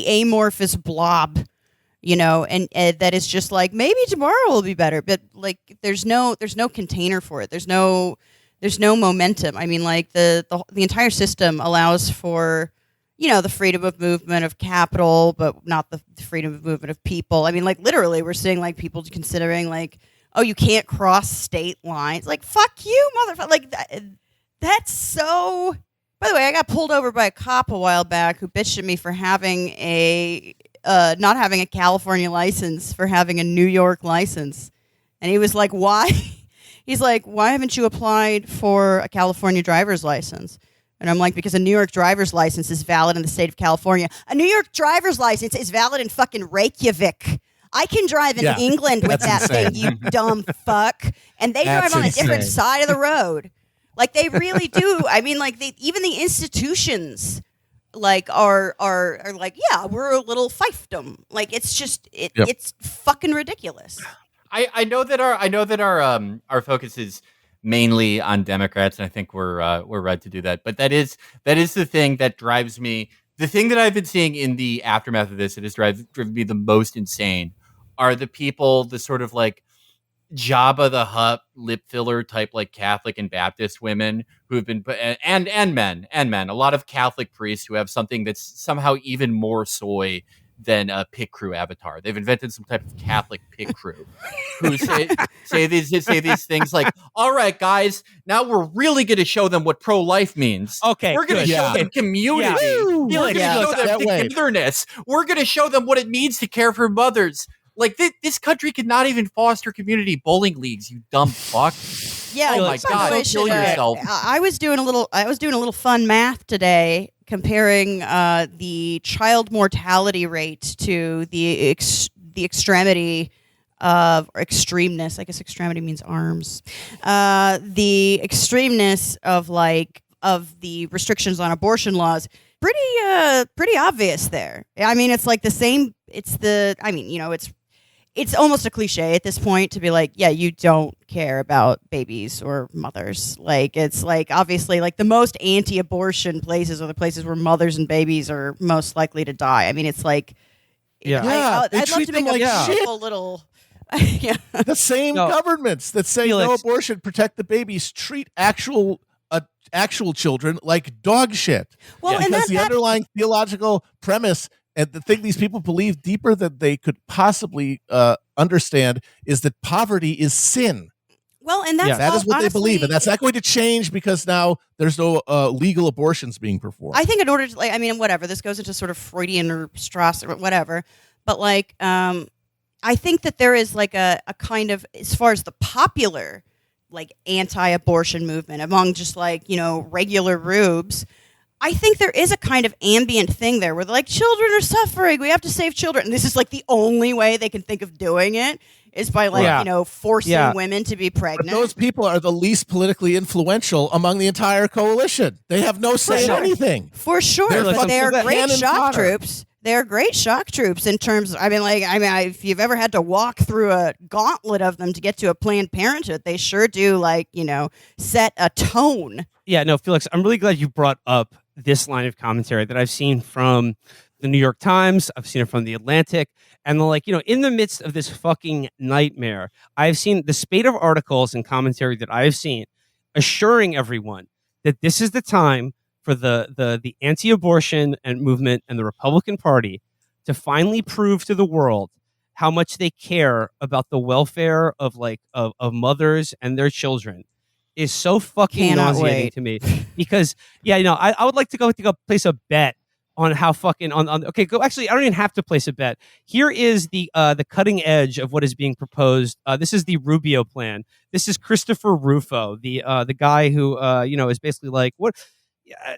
[SPEAKER 3] amorphous blob, and that is just like maybe tomorrow will be better, but like there's no container for it. There's no momentum. I mean, like the entire system allows for the freedom of movement of capital, but not the freedom of movement of people. I mean, like literally, we're seeing like people considering like, oh, you can't cross state lines. Like, fuck you, motherfucker. Like that's so. By the way, I got pulled over by a cop a while back who bitched at me for having not having a California license, for having a New York license, and he was like, "Why?" He's like, "Why haven't you applied for a California driver's license?" And I'm like, because a New York driver's license is valid in the state of California. A New York driver's license is valid in fucking Reykjavik. I can drive in England with that thing, you dumb fuck. And they drive on a different side of the road. Like they really do. I mean, like even the institutions like are like, yeah, we're a little fiefdom. Like it's just it's fucking ridiculous.
[SPEAKER 5] I know that our focus is mainly on Democrats, and I think we're right to do that. But that is the thing that drives me. The thing that I've been seeing in the aftermath of this that has driven me the most insane are the people, the sort of like Jabba the Hutt lip filler type, like Catholic and Baptist women who have been, and men, a lot of Catholic priests who have something that's somehow even more soy than a pit crew avatar. They've invented some type of Catholic pit crew who say these things like, all right, guys, now we're really going to show them what pro-life means.
[SPEAKER 2] Okay,
[SPEAKER 5] we're going to show them community. We're going to show them togetherness. We're going to show them what it means to care for mothers. Like this country could not even foster community bowling leagues. You dumb fuck.
[SPEAKER 3] Yeah.
[SPEAKER 5] Oh my God. Don't kill yourself.
[SPEAKER 3] I was doing a little fun math today, comparing the child mortality rate to the extremity of extremeness. I guess extremity means arms. The extremeness of the restrictions on abortion laws. pretty obvious there. I mean, it's like the same. It's almost a cliche at this point to be like, yeah, you don't care about babies or mothers. Like, it's like, obviously, like the most anti-abortion places are the places where mothers and babies are most likely to die. I mean, it's like, I'd love to make a beautiful little. Yeah.
[SPEAKER 4] The same governments that say no abortion, protect the babies, treat actual children like dog shit.
[SPEAKER 3] Well,
[SPEAKER 4] because the underlying theological premise and the thing these people believe deeper than they could possibly understand is that poverty is sin.
[SPEAKER 3] Well, and that
[SPEAKER 4] is what they believe, and that's not going to change because now there's no legal abortions being performed.
[SPEAKER 3] I think in order to, whatever, this goes into sort of Freudian or Strauss or whatever, but I think that there is like a kind of, as far as the popular like anti-abortion movement among just regular rubes, I think there is a kind of ambient thing there where they're like, children are suffering, we have to save children. And this is like the only way they can think of doing it is by forcing women to be pregnant.
[SPEAKER 4] But those people are the least politically influential among the entire coalition. They have no say in anything.
[SPEAKER 3] For sure. But they are great shock troops. They're great shock troops in terms of, if you've ever had to walk through a gauntlet of them to get to a Planned Parenthood, they sure do set a tone.
[SPEAKER 2] Yeah, no, Felix, I'm really glad you brought up this line of commentary that I've seen from the New York Times. I've seen it from the Atlantic. And in the midst of this fucking nightmare, I've seen the spate of articles and commentary that I've seen assuring everyone that this is the time for the anti-abortion and movement and the Republican Party to finally prove to the world how much they care about the welfare of mothers and their children is so fucking nauseating to me. Because I would like to go place a bet on how fucking okay, go actually I don't even have to place a bet. Here is the cutting edge of what is being proposed. This is the Rubio plan. This is Christopher Rufo, the guy who is basically like, what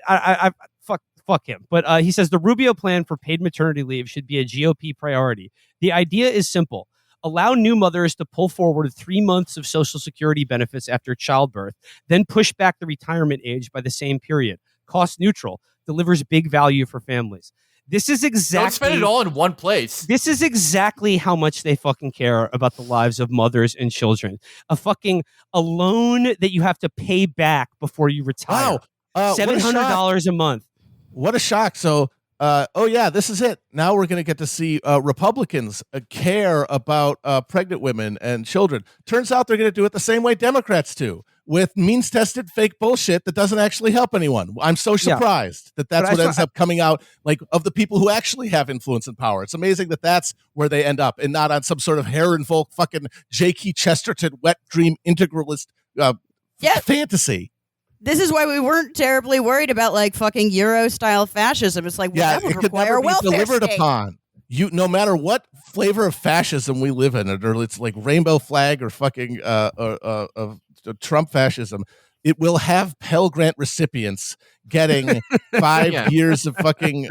[SPEAKER 2] I fuck him. But he says the Rubio plan for paid maternity leave should be a GOP priority. The idea is simple. Allow new mothers to pull forward 3 months of Social Security benefits after childbirth, then push back the retirement age by the same period. Cost neutral, delivers big value for families. This is exactly...
[SPEAKER 5] Don't spend it all in one place.
[SPEAKER 2] This is exactly how much they fucking care about the lives of mothers and children. A loan that you have to pay back before you retire.
[SPEAKER 4] Wow.
[SPEAKER 2] $700 a month.
[SPEAKER 4] What a shock. So... this is it. Now we're going to get to see Republicans care about pregnant women and children. Turns out they're going to do it the same way Democrats do, with means-tested fake bullshit that doesn't actually help anyone. I'm so surprised that's what ends up coming out of the people who actually have influence and power. It's amazing that that's where they end up and not on some sort of Heron Volk fucking J.K. Chesterton wet dream integralist fantasy.
[SPEAKER 3] This is why we weren't terribly worried about fucking Euro-style fascism. It's like, that would require a welfare
[SPEAKER 4] delivered
[SPEAKER 3] state.
[SPEAKER 4] Upon. No matter what flavor of fascism we live in, or it's like rainbow flag or fucking Trump fascism, it will have Pell Grant recipients getting 5 years of fucking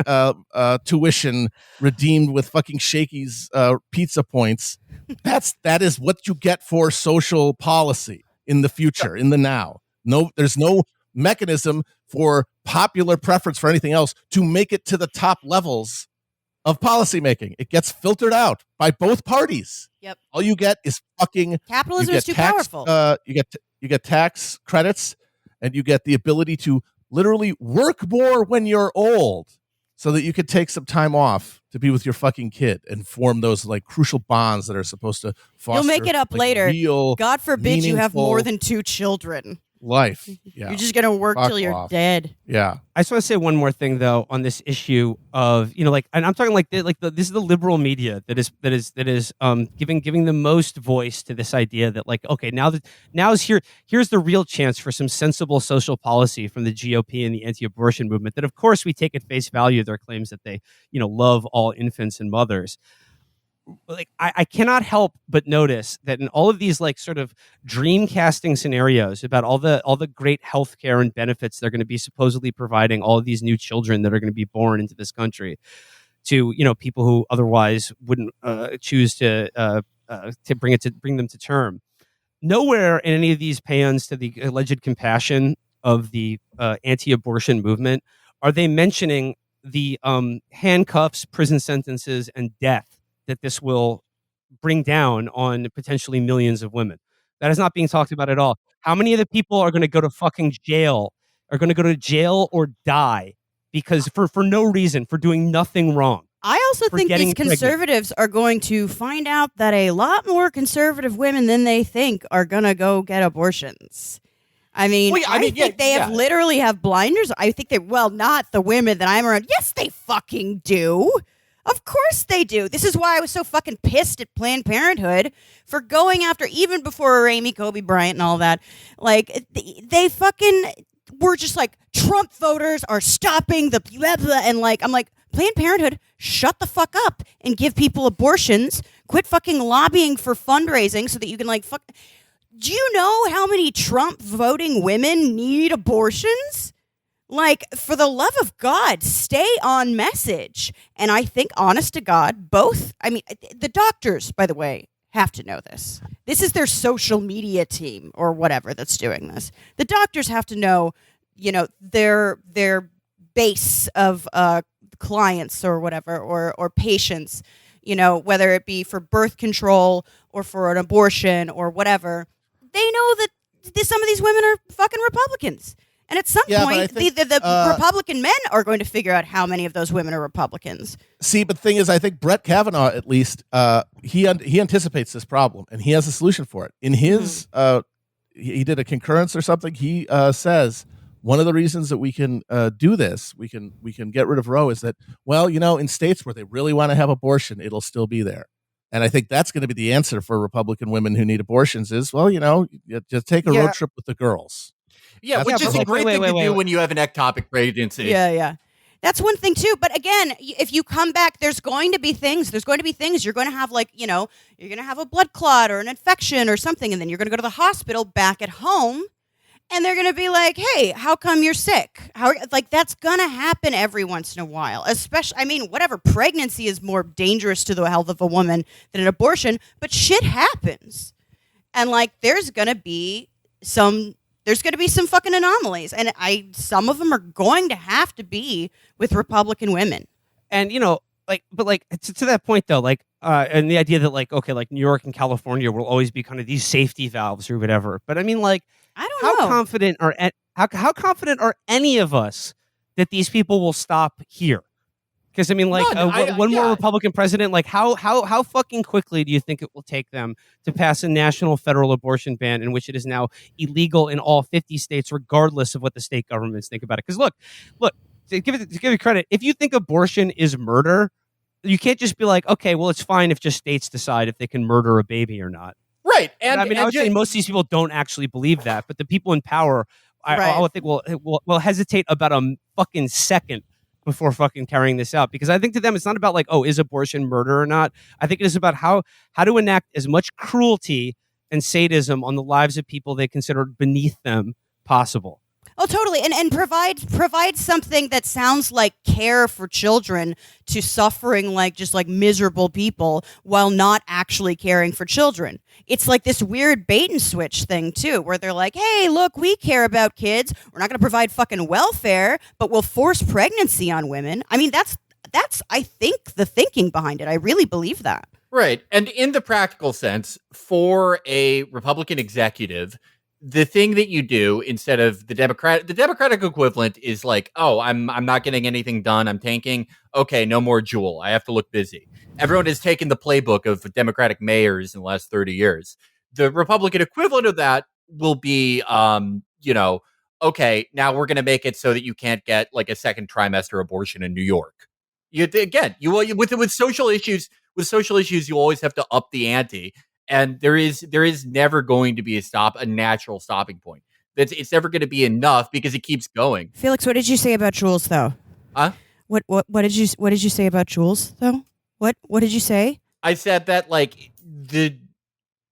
[SPEAKER 4] tuition redeemed with fucking Shakey's pizza points. That is what you get for social policy in the future, in the now. No, there's no mechanism for popular preference for anything else to make it to the top levels of policymaking. It gets filtered out by both parties.
[SPEAKER 3] Yep.
[SPEAKER 4] All you get is fucking
[SPEAKER 3] capitalism is too powerful.
[SPEAKER 4] You get tax credits, and you get the ability to literally work more when you're old, so that you could take some time off to be with your fucking kid and form those crucial bonds that are supposed to foster.
[SPEAKER 3] You'll make it up later. God forbid you have more than 2 children.
[SPEAKER 4] Life. Yeah.
[SPEAKER 3] You're just gonna work till you're dead.
[SPEAKER 4] Yeah.
[SPEAKER 2] I just want to say one more thing though on this issue of and I'm talking this is the liberal media that is giving the most voice to this idea that here's the real chance for some sensible social policy from the GOP and the anti-abortion movement. That of course we take at face value their claims that they love all infants and mothers. I cannot help but notice that in all of these sort of dream casting scenarios about all the great healthcare and benefits they're going to be supposedly providing all of these new children that are going to be born into this country to people who otherwise wouldn't choose to bring them to term. Nowhere in any of these paeans to the alleged compassion of the anti-abortion movement are they mentioning the handcuffs, prison sentences, and death that this will bring down on potentially millions of women. That is not being talked about at all. How many of the people are going to go to fucking jail, are going to go to jail or die because for no reason, for doing nothing wrong?
[SPEAKER 3] I also think these conservatives are going to find out that a lot more conservative women than they think are going to go get abortions. I mean, I think they literally have blinders. I think not the women that I'm around. Yes, they fucking do. Of course they do. This is why I was so fucking pissed at Planned Parenthood for going after, even before Amy Kobe Bryant and all that. Like, they fucking were just like, Trump voters are stopping the blah, blah, and like, I'm like, Planned Parenthood, shut the fuck up and give people abortions. Quit fucking lobbying for fundraising so that you can like fuck. Do you know how many Trump voting women need abortions? Like, for the love of God, stay on message. And I think, honest to God, the doctors, by the way, have to know this. This is their social media team or whatever that's doing this. The doctors have to know, their base of clients or whatever, or patients, whether it be for birth control or for an abortion or whatever. They know that some of these women are fucking Republicans. And at some point, the Republican men are going to figure out how many of those women are Republicans.
[SPEAKER 4] See, but the thing is, I think Brett Kavanaugh, at least, he anticipates this problem, and he has a solution for it. In his, he did a concurrence or something. He says one of the reasons that we can do this, we can get rid of Roe, is that, well, in states where they really want to have abortion, it'll still be there. And I think that's going to be the answer for Republican women who need abortions is, well, just take a road trip with the girls.
[SPEAKER 5] Yeah, which is a great thing to do when you have an ectopic pregnancy.
[SPEAKER 3] Yeah. That's one thing, too. But again, if you come back, there's going to be things. You're going to have, you're going to have a blood clot or an infection or something. And then you're going to go to the hospital back at home. And they're going to be like, hey, how come you're sick? That's going to happen every once in a while. Especially, whatever, pregnancy is more dangerous to the health of a woman than an abortion. But shit happens. And, there's going to be some fucking anomalies. And some of them are going to have to be with Republican women.
[SPEAKER 2] And, to that point, though, and the idea that, New York and California will always be kind of these safety valves or whatever. But,
[SPEAKER 3] I don't know.
[SPEAKER 2] How confident are any of us that these people will stop here? Because one more Republican president, how fucking quickly do you think it will take them to pass a national federal abortion ban in which it is now illegal in all 50 states, regardless of what the state governments think about it? Because look, to give it credit, if you think abortion is murder, you can't just be like, okay, well, it's fine if just states decide if they can murder a baby or not.
[SPEAKER 5] Right.
[SPEAKER 2] And I would say most of these people don't actually believe that, but the people in power, I would think will hesitate about a fucking second before fucking carrying this out. Because I think to them, it's not about is abortion murder or not? I think it is about how to enact as much cruelty and sadism on the lives of people they consider beneath them possible.
[SPEAKER 3] Oh, totally. And provide something that sounds like care for children to suffering miserable people while not actually caring for children. It's like this weird bait and switch thing, too, where they're like, hey, look, we care about kids. We're not going to provide fucking welfare, but we'll force pregnancy on women. That's I think, the thinking behind it. I really believe that.
[SPEAKER 5] Right. And in the practical sense, for a Republican executive, the thing that you do instead of the Democratic equivalent is I'm not getting anything done. I'm tanking. Okay, no more Juul. I have to look busy. Everyone has taken the playbook of Democratic mayors in the last 30 years. The Republican equivalent of that will be, okay, now we're going to make it so that you can't get a second trimester abortion in New York. With social issues, you always have to up the ante. And there is never going to be a natural stopping point. It's never going to be enough because it keeps going.
[SPEAKER 3] Felix, what did you say about Jules, though?
[SPEAKER 5] Huh?
[SPEAKER 3] What did you say about Jules, though? What did you say?
[SPEAKER 5] I said that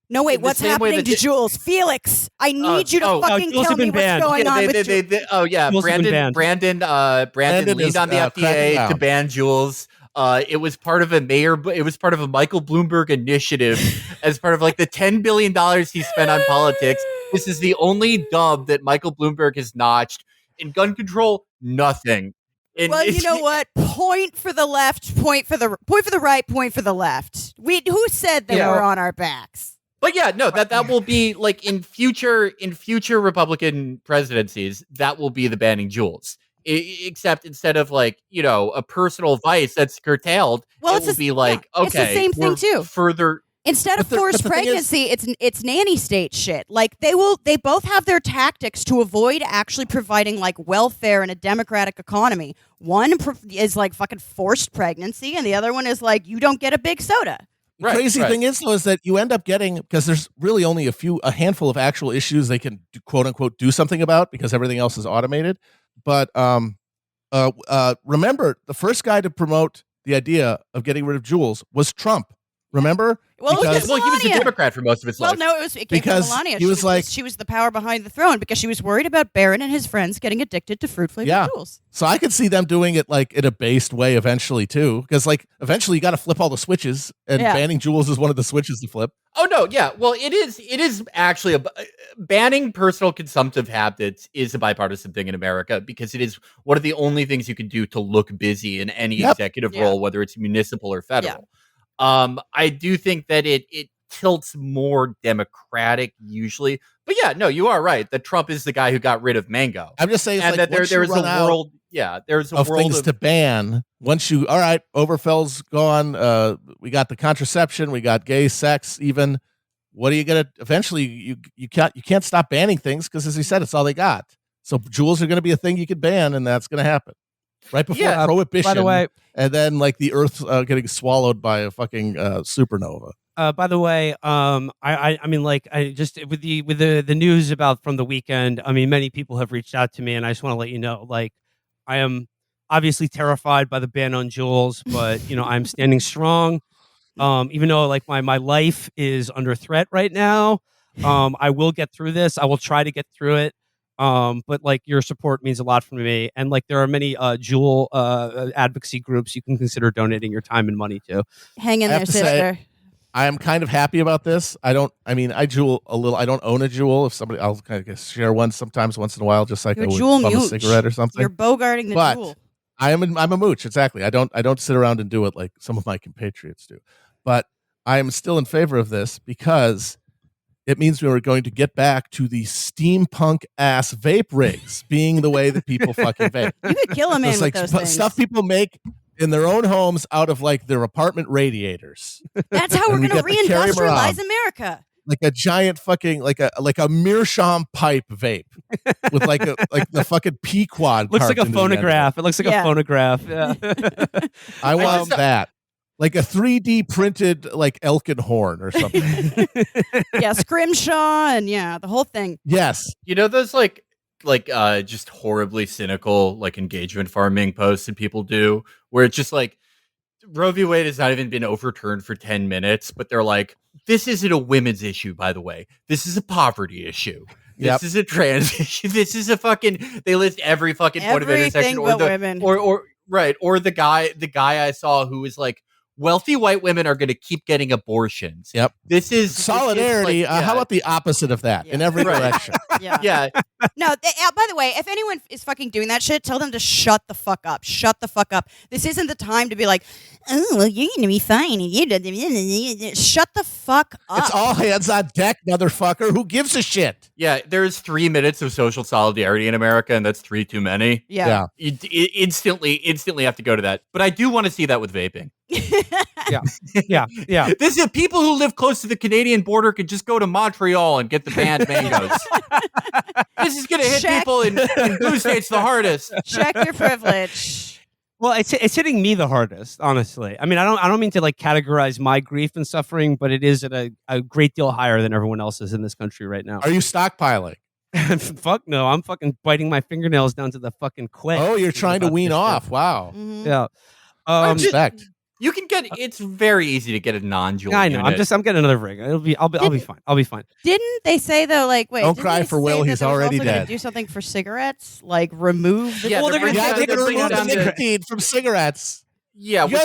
[SPEAKER 3] No, wait, what's happening to Jules? Felix, I need you to fucking tell me what's going on with Jules.
[SPEAKER 5] Brandon leaned on the FDA to ban Jules. It was part of a Michael Bloomberg initiative as part of the $10 billion he spent on politics. This is the only dub that Michael Bloomberg has notched. In gun control, nothing.
[SPEAKER 3] Well, you know what? Point for the left, point for the right, point for the left. Who said they were on our backs?
[SPEAKER 5] But yeah, no, that will be like in future Republican presidencies, that will be the banning jewels. Except instead of like, a personal vice that's curtailed, it will be like, okay,
[SPEAKER 3] it's the same thing too.
[SPEAKER 5] Further.
[SPEAKER 3] Instead of forced pregnancy, it's nanny state shit. Like they both have their tactics to avoid actually providing like welfare in a democratic economy. One is like fucking forced pregnancy, and the other one is like you don't get a big soda.
[SPEAKER 4] The crazy thing is, though, is that you end up getting, because there's really only a handful of actual issues they can quote unquote do something about because everything else is automated. But remember, the first guy to promote the idea of getting rid of jewels was Trump. Remember?
[SPEAKER 3] Well,
[SPEAKER 5] he was a Democrat for most of his life.
[SPEAKER 3] Well, no, it came from Melania. She was the power behind the throne because she was worried about Barron and his friends getting addicted to fruit-flavored jewels.
[SPEAKER 4] So I could see them doing it like in a based way eventually too, because like eventually you got to flip all the switches, and banning jewels is one of the switches to flip.
[SPEAKER 5] Oh no, yeah. Well, it is actually banning personal consumptive habits is a bipartisan thing in America because it is one of the only things you can do to look busy in any executive role, whether it's municipal or federal. Yeah. I do think that it tilts more Democratic usually, but yeah, no, you are right that Trump is the guy who got rid of mango.
[SPEAKER 4] I'm just saying,
[SPEAKER 5] and
[SPEAKER 4] like,
[SPEAKER 5] that there is a world, there's a
[SPEAKER 4] of
[SPEAKER 5] world
[SPEAKER 4] things to ban. Once you, all right, Overfell's gone. We got the contraception, we got gay sex. Even what are you gonna? Eventually, you can't stop banning things because, as he said, it's all they got. So jewels are going to be a thing you could ban, and that's going to happen right before prohibition. By the way, and then like the Earth getting swallowed by a fucking supernova.
[SPEAKER 2] By the way, I mean, like, I just with the news about from the weekend. I mean, many people have reached out to me, and I just want to let you know, like, I am obviously terrified by the ban on jewels, but I'm standing strong. Even though like my life is under threat right now, I will get through this. I will try to get through it. But like your support means a lot for me, and like there are many jewel advocacy groups you can consider donating your time and money to.
[SPEAKER 3] Hang in there, sister.
[SPEAKER 4] I am kind of happy about this. I jewel a little. I don't own a jewel. If somebody, I'll kind of share one sometimes once in a while, just like I would bum a cigarette or something.
[SPEAKER 3] You're bogarting the jewel.
[SPEAKER 4] I'm a mooch. Exactly. I don't sit around and do it like some of my compatriots do. But I am still in favor of this because it means we are going to get back to the steampunk ass vape rigs being the way that people fucking vape.
[SPEAKER 3] You could kill a man with those things.
[SPEAKER 4] Stuff people make in their own homes out of like their apartment radiators.
[SPEAKER 3] That's how we're going to reindustrialize America.
[SPEAKER 4] Like a giant fucking like a meerschaum pipe vape with like the fucking Pequod.
[SPEAKER 2] Looks like a phonograph. It looks like a phonograph. Yeah.
[SPEAKER 4] I want that. Like a 3D printed like Elkin horn or something.
[SPEAKER 3] Scrimshaw and the whole thing.
[SPEAKER 4] Yes.
[SPEAKER 5] Those like just horribly cynical like engagement farming posts that people do where it's just like Roe v. Wade has not even been overturned for 10 minutes, but they're like, this isn't a women's issue, by the way. This is a poverty issue. This is a trans issue. This is a fucking, they list every fucking point of intersection or the guy I saw who was like, wealthy white women are going to keep getting abortions.
[SPEAKER 4] Yep.
[SPEAKER 5] This is
[SPEAKER 4] solidarity. How about the opposite of that in every direction?
[SPEAKER 3] Yeah. No, by the way, if anyone is fucking doing that shit, tell them to shut the fuck up. Shut the fuck up. This isn't the time to be like, oh, well, you're going to be fine. Shut the fuck up.
[SPEAKER 4] It's all hands on deck, motherfucker. Who gives a shit?
[SPEAKER 5] Yeah, there's 3 minutes of social solidarity in America, and that's 3 too many.
[SPEAKER 3] Yeah.
[SPEAKER 5] You instantly have to go to that. But I do want to see that with vaping.
[SPEAKER 2] Yeah.
[SPEAKER 5] This is people who live close to the Canadian border could just go to Montreal and get the banned mangoes. This is going to hit people in blue states the hardest.
[SPEAKER 3] Check your privilege.
[SPEAKER 2] Well, it's hitting me the hardest, honestly. I mean, I don't mean to like categorize my grief and suffering, but it is at a great deal higher than everyone else's in this country right now.
[SPEAKER 4] Are you stockpiling?
[SPEAKER 2] Fuck no, I'm fucking biting my fingernails down to the fucking quick.
[SPEAKER 4] Oh, you're trying to wean off. Wow.
[SPEAKER 3] Mm-hmm.
[SPEAKER 2] Yeah.
[SPEAKER 4] Respect.
[SPEAKER 5] You can get. It's very easy to get a non-jewel.
[SPEAKER 2] I know.
[SPEAKER 5] Unit.
[SPEAKER 2] I'm getting another rig. I'll be fine. I'll be fine.
[SPEAKER 3] Didn't they say though? Like, wait.
[SPEAKER 4] Don't cry for Will. He's already dead.
[SPEAKER 3] Do something for cigarettes, like remove the.
[SPEAKER 2] Well, they're going
[SPEAKER 4] to remove the nicotine from cigarettes.
[SPEAKER 5] Yeah.
[SPEAKER 4] You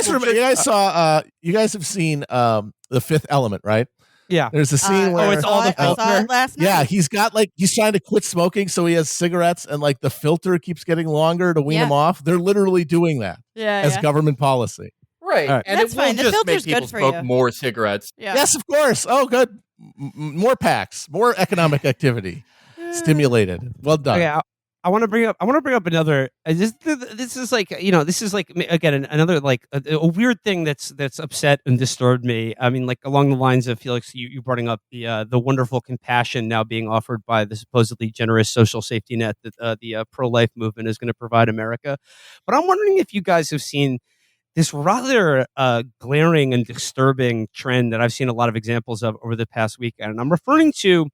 [SPEAKER 4] guys have seen The Fifth Element, right?
[SPEAKER 2] Yeah.
[SPEAKER 4] There's a scene where
[SPEAKER 2] it's all the
[SPEAKER 3] I saw
[SPEAKER 2] filter?
[SPEAKER 3] it last night.
[SPEAKER 4] yeah, he's got like he's trying to quit smoking, so he has cigarettes, and like the filter keeps getting longer to wean
[SPEAKER 3] Yeah.
[SPEAKER 4] him off. They're literally doing that
[SPEAKER 3] yeah,
[SPEAKER 4] as government policy.
[SPEAKER 5] Right.
[SPEAKER 2] All right.
[SPEAKER 5] And
[SPEAKER 3] That's
[SPEAKER 5] it will
[SPEAKER 3] fine. The
[SPEAKER 5] just make
[SPEAKER 3] filter's
[SPEAKER 5] people
[SPEAKER 3] good for
[SPEAKER 5] smoke
[SPEAKER 3] you.
[SPEAKER 5] more cigarettes.
[SPEAKER 3] yeah.
[SPEAKER 4] Yes, of course. Oh, good. More packs, more economic activity stimulated. Well done.
[SPEAKER 2] Okay, I want to bring up another. This is like this is like again another like a weird thing that's upset and disturbed me. I mean, like along the lines of Felix, you brought up the wonderful compassion now being offered by the supposedly generous social safety net that the pro-life movement is going to provide America. But I'm wondering if you guys have seen this rather glaring and disturbing trend that I've seen a lot of examples of over the past weekend, and I'm referring to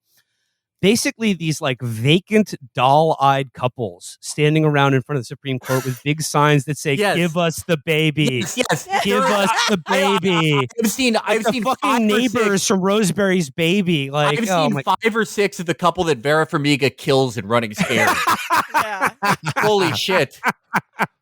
[SPEAKER 2] basically these like vacant doll-eyed couples standing around in front of the Supreme Court with big signs that say
[SPEAKER 5] Yes.
[SPEAKER 2] give us the baby.
[SPEAKER 5] Yes.
[SPEAKER 2] Give us the baby.
[SPEAKER 5] I've seen
[SPEAKER 2] The fucking
[SPEAKER 5] 5 or
[SPEAKER 2] neighbors
[SPEAKER 5] 6
[SPEAKER 2] from Rosemary's Baby. Like,
[SPEAKER 5] I've
[SPEAKER 2] oh
[SPEAKER 5] seen
[SPEAKER 2] my
[SPEAKER 5] 5 or 6 of the couple that Vera Farmiga kills in Running Scared.
[SPEAKER 3] yeah.
[SPEAKER 5] Holy shit.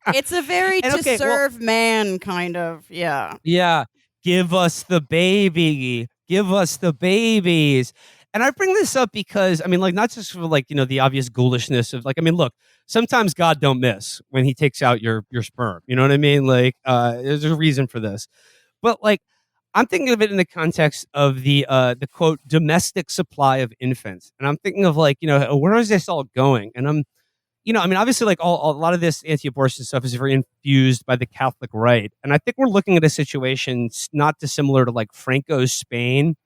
[SPEAKER 3] It's a very
[SPEAKER 2] And
[SPEAKER 3] to
[SPEAKER 2] okay,
[SPEAKER 3] serve man kind of. Yeah.
[SPEAKER 2] Yeah. Give us the baby. Give us the babies. And I bring this up because, I mean, like, not just for like, the obvious ghoulishness of like, I mean, look, sometimes God don't miss when he takes out your sperm. You know what I mean? Like, there's a reason for this. But like, I'm thinking of it in the context of the quote, domestic supply of infants. And I'm thinking of like, where is this all going? And I'm, I mean, obviously, like a lot of this anti-abortion stuff is very infused by the Catholic right. And I think we're looking at a situation not dissimilar to like Franco Spain,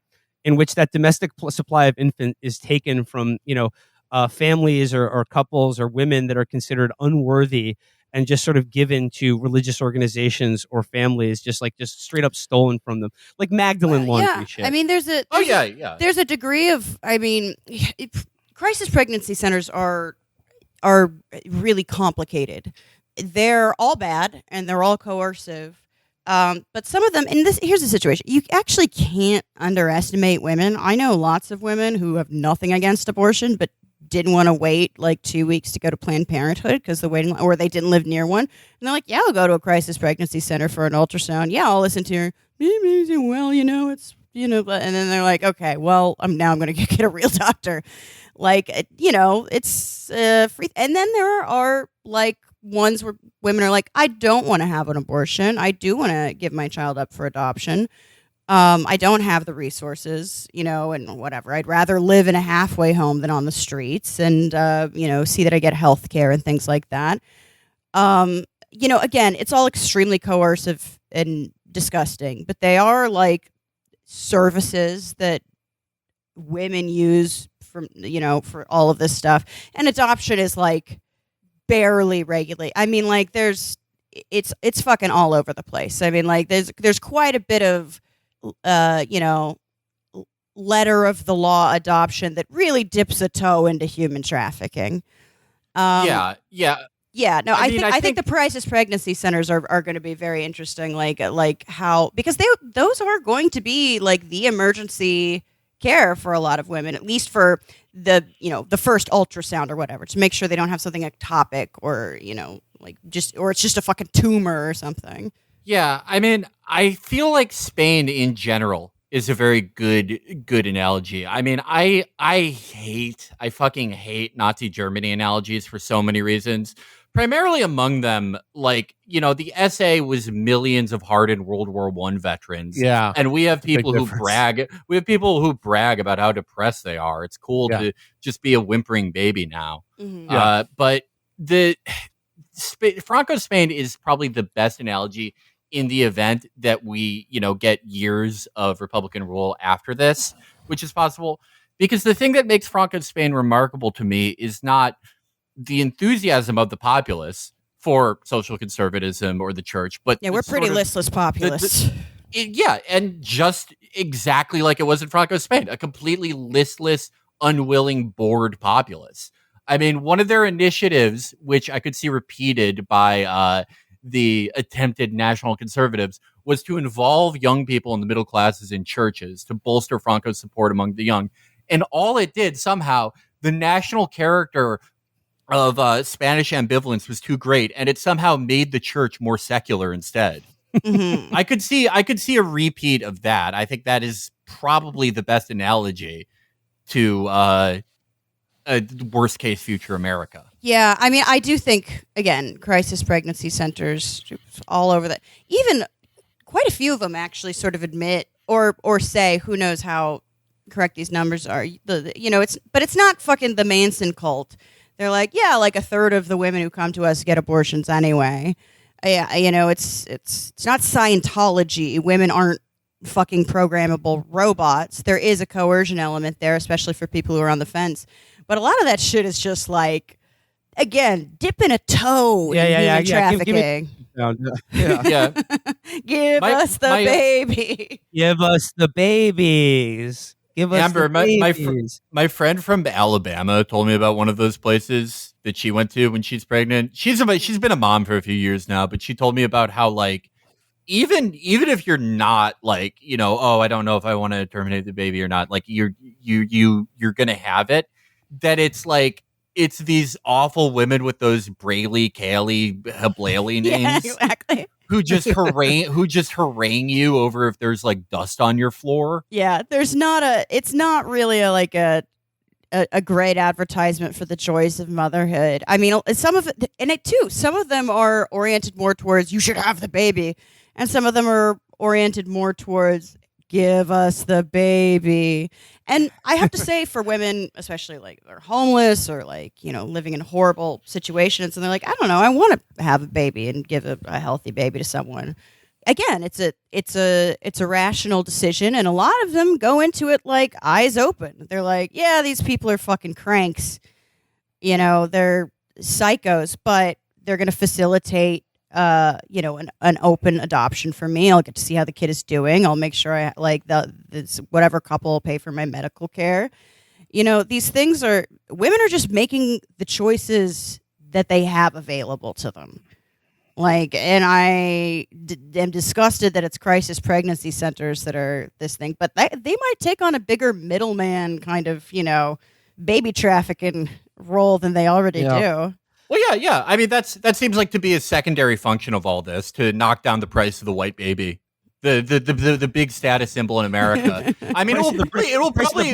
[SPEAKER 2] in which that domestic supply of infant is taken from, families or couples or women that are considered unworthy and just sort of given to religious organizations or families, just straight up stolen from them, like Magdalene laundry shit.
[SPEAKER 3] I mean, there's a there's a degree of, I mean, crisis pregnancy centers are really complicated. They're all bad and they're all coercive. But some of them, and here's the situation: you actually can't underestimate women. I know lots of women who have nothing against abortion, but didn't want to wait like 2 weeks to go to Planned Parenthood because the waiting, or they didn't live near one. And they're like, "Yeah, I'll go to a crisis pregnancy center for an ultrasound. Yeah, I'll listen to her. Well, it's and then they're like, okay, well, I'm going to get a real doctor. Like, it's free. And then there are like ones where women are like, I don't want to have an abortion. I do want to give my child up for adoption. I don't have the resources, and whatever. I'd rather live in a halfway home than on the streets and, see that I get health care and things like that. Again, it's all extremely coercive and disgusting, but they are like services that women use for all of this stuff. And adoption is like barely regulated. I mean, like it's fucking all over the place. I mean, like there's quite a bit of letter of the law adoption that really dips a toe into human trafficking.
[SPEAKER 5] Yeah.
[SPEAKER 3] No, I
[SPEAKER 5] I
[SPEAKER 3] think the crisis pregnancy centers are going to be very interesting. Like how, because those are going to be like the emergency care for a lot of women, at least for the first ultrasound or whatever, to make sure they don't have something ectopic or or it's just a fucking tumor or something.
[SPEAKER 5] Yeah, I mean, I feel like Spain in general is a very good analogy. I mean, I fucking hate Nazi Germany analogies for so many reasons. Primarily among them, like, the SA was millions of hardened World War I veterans.
[SPEAKER 4] Yeah.
[SPEAKER 5] And we have people who
[SPEAKER 4] difference.
[SPEAKER 5] brag. We have people who brag about how depressed they are. It's cool to just be a whimpering baby now.
[SPEAKER 3] Mm-hmm.
[SPEAKER 5] But Franco Spain is probably the best analogy in the event that we, get years of Republican rule after this, which is possible. Because the thing that makes Franco Spain remarkable to me is not the enthusiasm of the populace for social conservatism or the church, but
[SPEAKER 3] we're pretty listless populists.
[SPEAKER 5] And just exactly like it was in Franco Spain, a completely listless, unwilling, bored populace. I mean, one of their initiatives, which I could see repeated by the attempted national conservatives, was to involve young people in the middle classes in churches to bolster Franco's support among the young. And all it did, somehow, the national character of Spanish ambivalence was too great, and it somehow made the church more secular instead.
[SPEAKER 3] Mm-hmm.
[SPEAKER 5] I could see a repeat of that. I think that is probably the best analogy to a worst case future America.
[SPEAKER 3] Yeah, I mean, I do think, again, crisis pregnancy centers all over that. Even quite a few of them actually sort of admit or say, who knows how correct these numbers are. It's not fucking the Manson cult. They're like, yeah, like a third of the women who come to us get abortions anyway. Yeah, it's not Scientology. Women aren't fucking programmable robots. There is a coercion element there, especially for people who are on the fence. But a lot of that shit is just like, again, dipping a toe in human trafficking.
[SPEAKER 5] Yeah.
[SPEAKER 3] Give us the baby.
[SPEAKER 2] Give us the babies. Give us
[SPEAKER 5] Amber,
[SPEAKER 2] the babies.
[SPEAKER 5] my friend from Alabama told me about one of those places that she went to when she's pregnant. She's been a mom for a few years now, but she told me about how, like, even if you're not like, I don't know if I want to terminate the baby or not, like you're gonna have it, that it's like it's these awful women with those Brayley, Kaylee, Hablaley names.
[SPEAKER 3] Yeah, exactly.
[SPEAKER 5] Who just harangue you over if there's like dust on your floor.
[SPEAKER 3] Yeah, it's not really a great advertisement for the joys of motherhood. I mean, some of them are oriented more towards you should have the baby, and some of them are oriented more towards give us the baby. And I have to say, for women, especially like they're homeless or like, living in horrible situations, and they're like, I don't know, I want to have a baby and give a healthy baby to someone. Again, it's a rational decision, and a lot of them go into it like eyes open. They're like, yeah, these people are fucking cranks. They're psychos, but they're going to facilitate an open adoption for me. I'll get to see how the kid is doing. I'll make sure I whatever couple will pay for my medical care. These things women are just making the choices that they have available to them. And I am disgusted that it's crisis pregnancy centers that are this thing, but they might take on a bigger middleman kind of, baby trafficking role than they already do.
[SPEAKER 5] Well, yeah. I mean, that seems like to be a secondary function of all this, to knock down the price of the white baby, the big status symbol in America. I mean, the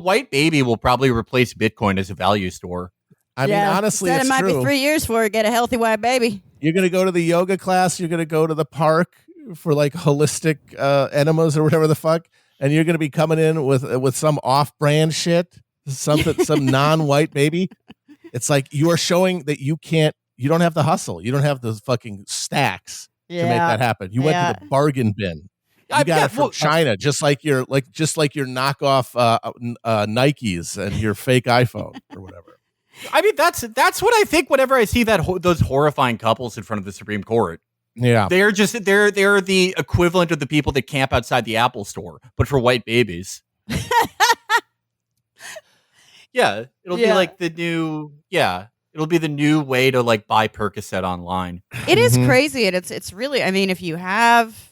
[SPEAKER 5] white baby will probably replace Bitcoin as a value store.
[SPEAKER 4] I mean, honestly,
[SPEAKER 3] it might
[SPEAKER 4] true.
[SPEAKER 3] be 3 years before we get a healthy white baby.
[SPEAKER 4] You're going to go to the yoga class. You're going to go to the park for like holistic enemas or whatever the fuck, and you're going to be coming in with some off-brand shit, some non-white baby. It's like you are showing that you don't have the hustle. You don't have the fucking stacks to make that happen. You went to the bargain bin. You got it from China, just like your knockoff Nikes and your fake iPhone or whatever.
[SPEAKER 5] I mean, that's what I think whenever I see those horrifying couples in front of the Supreme Court.
[SPEAKER 4] Yeah,
[SPEAKER 5] they're the equivalent of the people that camp outside the Apple store, but for white babies. Yeah, it'll be like the new. Yeah, it'll be the new way to like buy Percocet online.
[SPEAKER 3] It is crazy, and it's really. I mean, if you have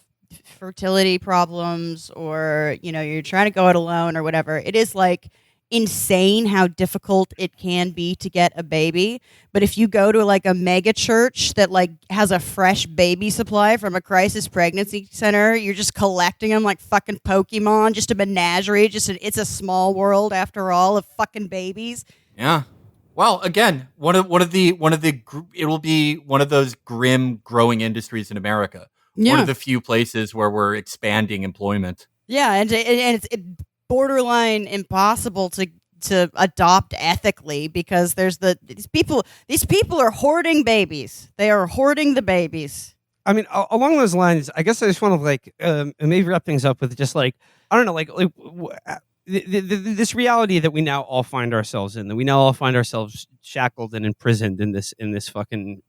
[SPEAKER 3] fertility problems or you're trying to go it alone or whatever, it is like insane how difficult it can be to get a baby. But if you go to like a mega church that like has a fresh baby supply from a crisis pregnancy center, you're just collecting them like fucking Pokemon, just a menagerie. It's a small world after all of fucking babies.
[SPEAKER 5] Yeah. Well, again, it will be one of those grim growing industries in America. Yeah. One of the few places where we're expanding employment.
[SPEAKER 3] Yeah, and it's borderline impossible to adopt ethically because there's these people are hoarding babies. They are hoarding the babies.
[SPEAKER 2] I mean, along those lines, I guess I just want to maybe wrap things up with just like, I don't know, this reality that we now all find ourselves in, that we now all find ourselves shackled and imprisoned in this fucking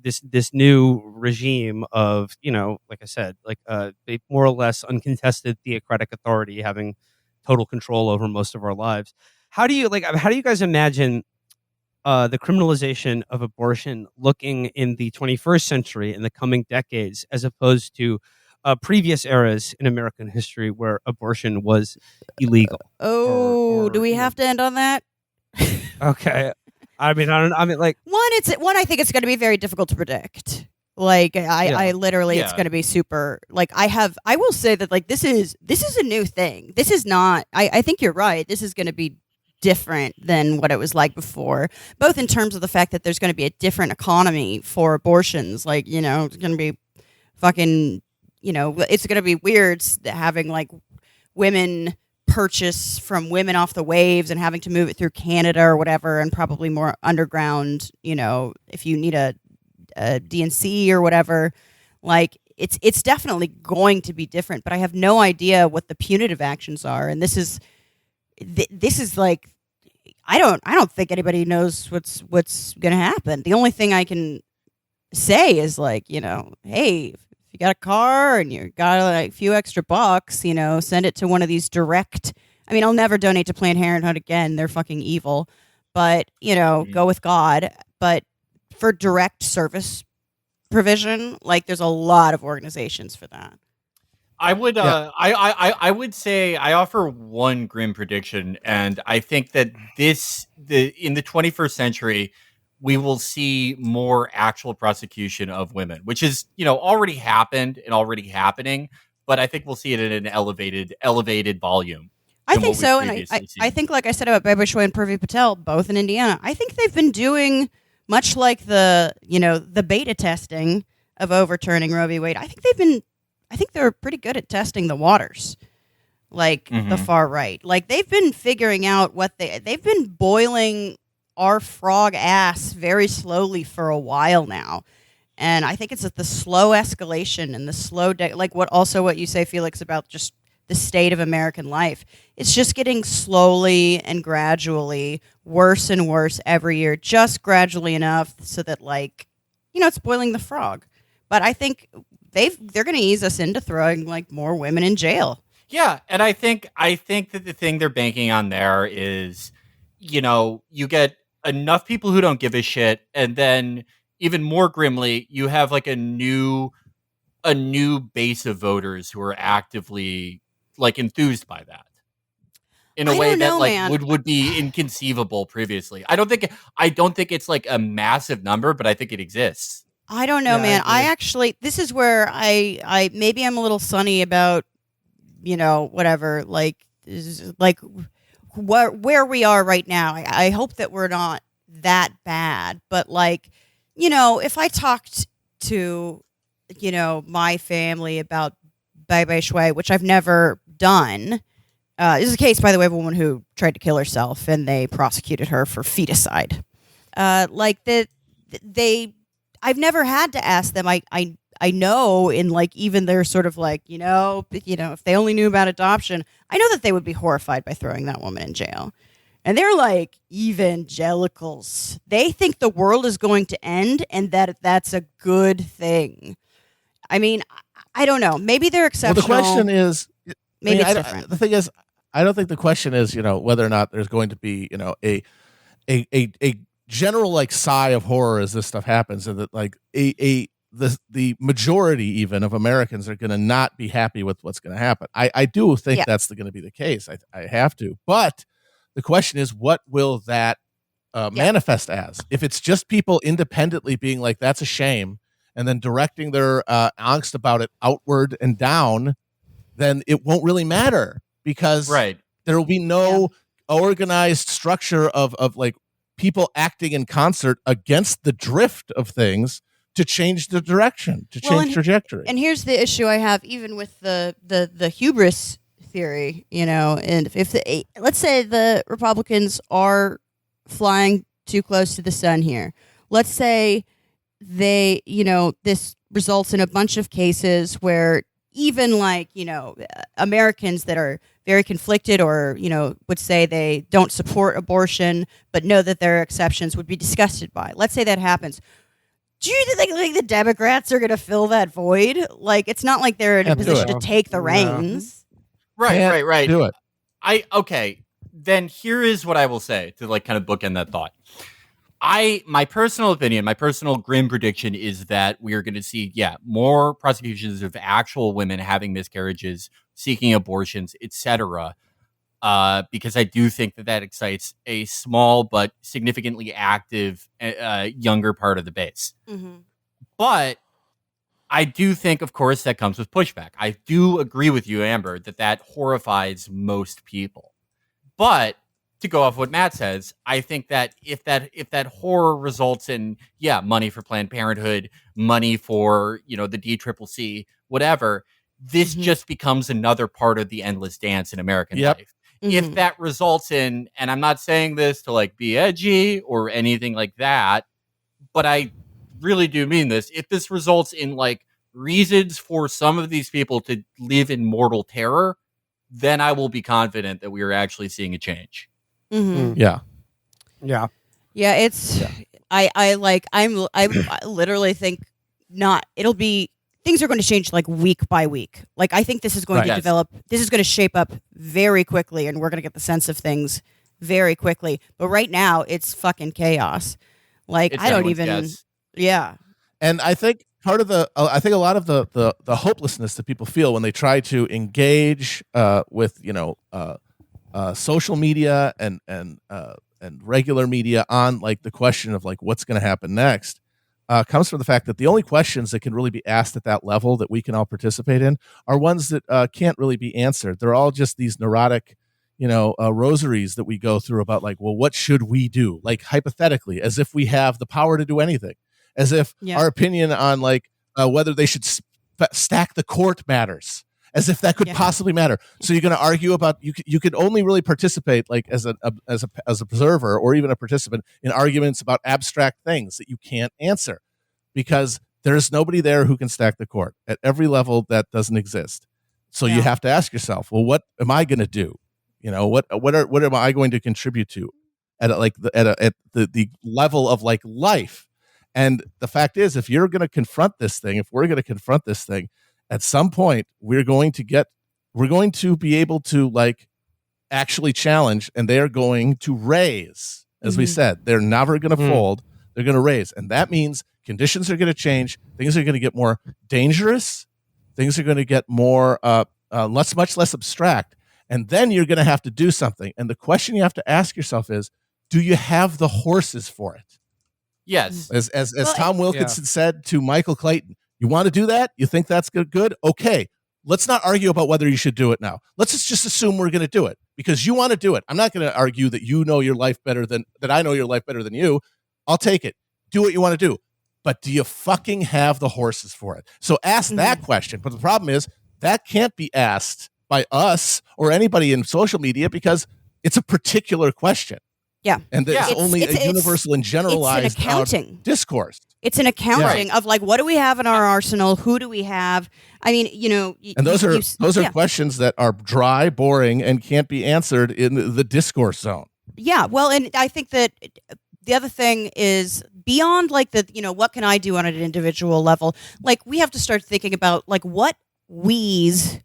[SPEAKER 2] this new regime of, like I said, like a more or less uncontested theocratic authority having total control over most of our lives. How do you guys imagine the criminalization of abortion looking in the 21st century, in the coming decades, as opposed to previous eras in American history where abortion was illegal?
[SPEAKER 3] Do we have to end on that?
[SPEAKER 2] Okay. I mean, one,
[SPEAKER 3] I think it's going to be very difficult to predict. Like I literally, it's
[SPEAKER 5] Yeah.
[SPEAKER 3] going to be super. Like I will say that like this is a new thing. This is not. I think you're right. This is going to be different than what it was like before, both in terms of the fact that there's going to be a different economy for abortions. Like it's going to be fucking. It's going to be weird having like women purchase from women off the waves and having to move it through Canada or whatever, and probably more underground. If you need a DNC or whatever, like it's definitely going to be different. But I have no idea what the punitive actions are, and this is like I don't think anybody knows what's going to happen. The only thing I can say is like hey, if you got a car and you got like a few extra bucks, send it to one of these direct. I mean, I'll never donate to Planned Parenthood again. They're fucking evil. But go with God. But for direct service provision, like there's a lot of organizations for that.
[SPEAKER 5] I would I would say I offer one grim prediction, and I think that in the 21st century we will see more actual prosecution of women, which is already happened and already happening, but I think we'll see it at an elevated volume.
[SPEAKER 3] I think so, and I think, like I said about Bebe Choi and Purvi Patel, both in Indiana, I think they've been doing much like the beta testing of overturning Roe v. Wade. I think they're pretty good at testing the waters, like the far right. Like they've been figuring out they've been boiling our frog ass very slowly for a while now. And I think it's the slow escalation and the slow like what you say, Felix, about just the state of American life. It's just getting slowly and gradually worse and worse every year, just gradually enough so that it's boiling the frog. But I think they're going to ease us into throwing like more women in jail.
[SPEAKER 5] Yeah, and I think that the thing they're banking on there is, you get enough people who don't give a shit, and then even more grimly, you have like a new base of voters who are actively like enthused by that in a way that would be inconceivable previously. I don't think it's like a massive number, but I think it exists.
[SPEAKER 3] I don't know, man. I actually, this is where I maybe I'm a little sunny about, whatever, like where we are right now. I hope that we're not that bad, but if I talked to, my family about Bebe Shui, which I've never done. This is a case, by the way, of a woman who tried to kill herself, and they prosecuted her for feticide. I've never had to ask them. I know in even their sort of if they only knew about adoption, I know that they would be horrified by throwing that woman in jail. And they're like evangelicals. They think the world is going to end and that that's a good thing. I mean, I don't know. Maybe they're exceptional.
[SPEAKER 4] Well, the question is,
[SPEAKER 3] maybe it's different.
[SPEAKER 4] The thing is, I don't think the question is, whether or not there's going to be, a general sigh of horror as this stuff happens, and that the majority even of Americans are going to not be happy with what's going to happen. I do think that's going to be the case. I have to, but the question is, what will that manifest as? If it's just people independently being like, that's a shame, and then directing their angst about it outward and down, then it won't really matter, because there will be no organized structure of people acting in concert against the drift of things to change the direction, to change trajectory.
[SPEAKER 3] And here's the issue I have, even with the hubris theory, and if let's say the Republicans are flying too close to the sun here. Let's say they, this results in a bunch of cases where even Americans that are very conflicted or, would say they don't support abortion, but know that there are exceptions, would be disgusted by. Let's say that happens. Do you think the Democrats are going to fill that void? It's not like they're in a position to take the reins.
[SPEAKER 5] Right.
[SPEAKER 4] Do it.
[SPEAKER 5] Okay. Then here is what I will say to kind of bookend that thought. My personal opinion, my personal grim prediction is that we are going to see, more prosecutions of actual women having miscarriages, seeking abortions, etc. Because I do think that excites a small but significantly active younger part of the base. Mm-hmm. But I do think, of course, that comes with pushback. I do agree with you, Amber, that horrifies most people. But to go off what Matt says, I think that if that horror results in money for Planned Parenthood, money for the DCCC, whatever, this just becomes another part of the endless dance in American life. If that results in, and I'm not saying this to like be edgy or anything like that, but I really do mean this. If this results in like reasons for some of these people to live in mortal terror, then I will be confident that we are actually seeing a change.
[SPEAKER 4] Yeah.
[SPEAKER 3] It's I literally think things are going to change like week by week. Like I think this is going to develop, this is going to shape up very quickly, and we're going to get the sense of things very quickly. But right now it's fucking chaos. Like I don't even
[SPEAKER 4] And I think part of I think a lot of the hopelessness that people feel when they try to engage with social media and regular media on like the question of like what's going to happen next comes from the fact that the only questions that can really be asked at that level that we can all participate in are ones that can't really be answered. They're all just these neurotic, rosaries that we go through about like, well, what should we do? Like hypothetically, as if we have the power to do anything, as if our opinion on like whether they should stack the court matters, as if that could possibly matter. So you're going to argue about you could only really participate like as a observer or even a participant in arguments about abstract things that you can't answer because there's nobody there who can stack the court at every level. That doesn't exist. So you have to ask yourself, well, what am I going to do? What am I going to contribute to at the level of like life? And the fact is, if we're going to confront this thing, at some point we're going to be able to like actually challenge, and they're going to raise. As we said, they're never going to fold. They're going to raise. And that means conditions are going to change. Things are going to get more dangerous. Things are going to get more, much less abstract. And then you're going to have to do something. And the question you have to ask yourself is, do you have the horses for it?
[SPEAKER 5] Yes.
[SPEAKER 4] As Tom Wilkinson said to Michael Clayton, you want to do that? You think that's good? Okay. Let's not argue about whether you should do it now. Let's just assume we're going to do it because you want to do it. I'm not going to argue that you know your life better than that. I know your life better than you. I'll take it. Do what you want to do. But do you fucking have the horses for it? So ask that question. But the problem is that can't be asked by us or anybody in social media because it's a particular question.
[SPEAKER 3] Yeah.
[SPEAKER 4] And there's only a universal and generalized discourse.
[SPEAKER 3] It's an accounting of like, what do we have in our arsenal? Who do we have? I mean,
[SPEAKER 4] and those are questions that are dry, boring, and can't be answered in the discourse zone.
[SPEAKER 3] Yeah. Well, and I think that the other thing is beyond like what can I do on an individual level? Like we have to start thinking about like what we's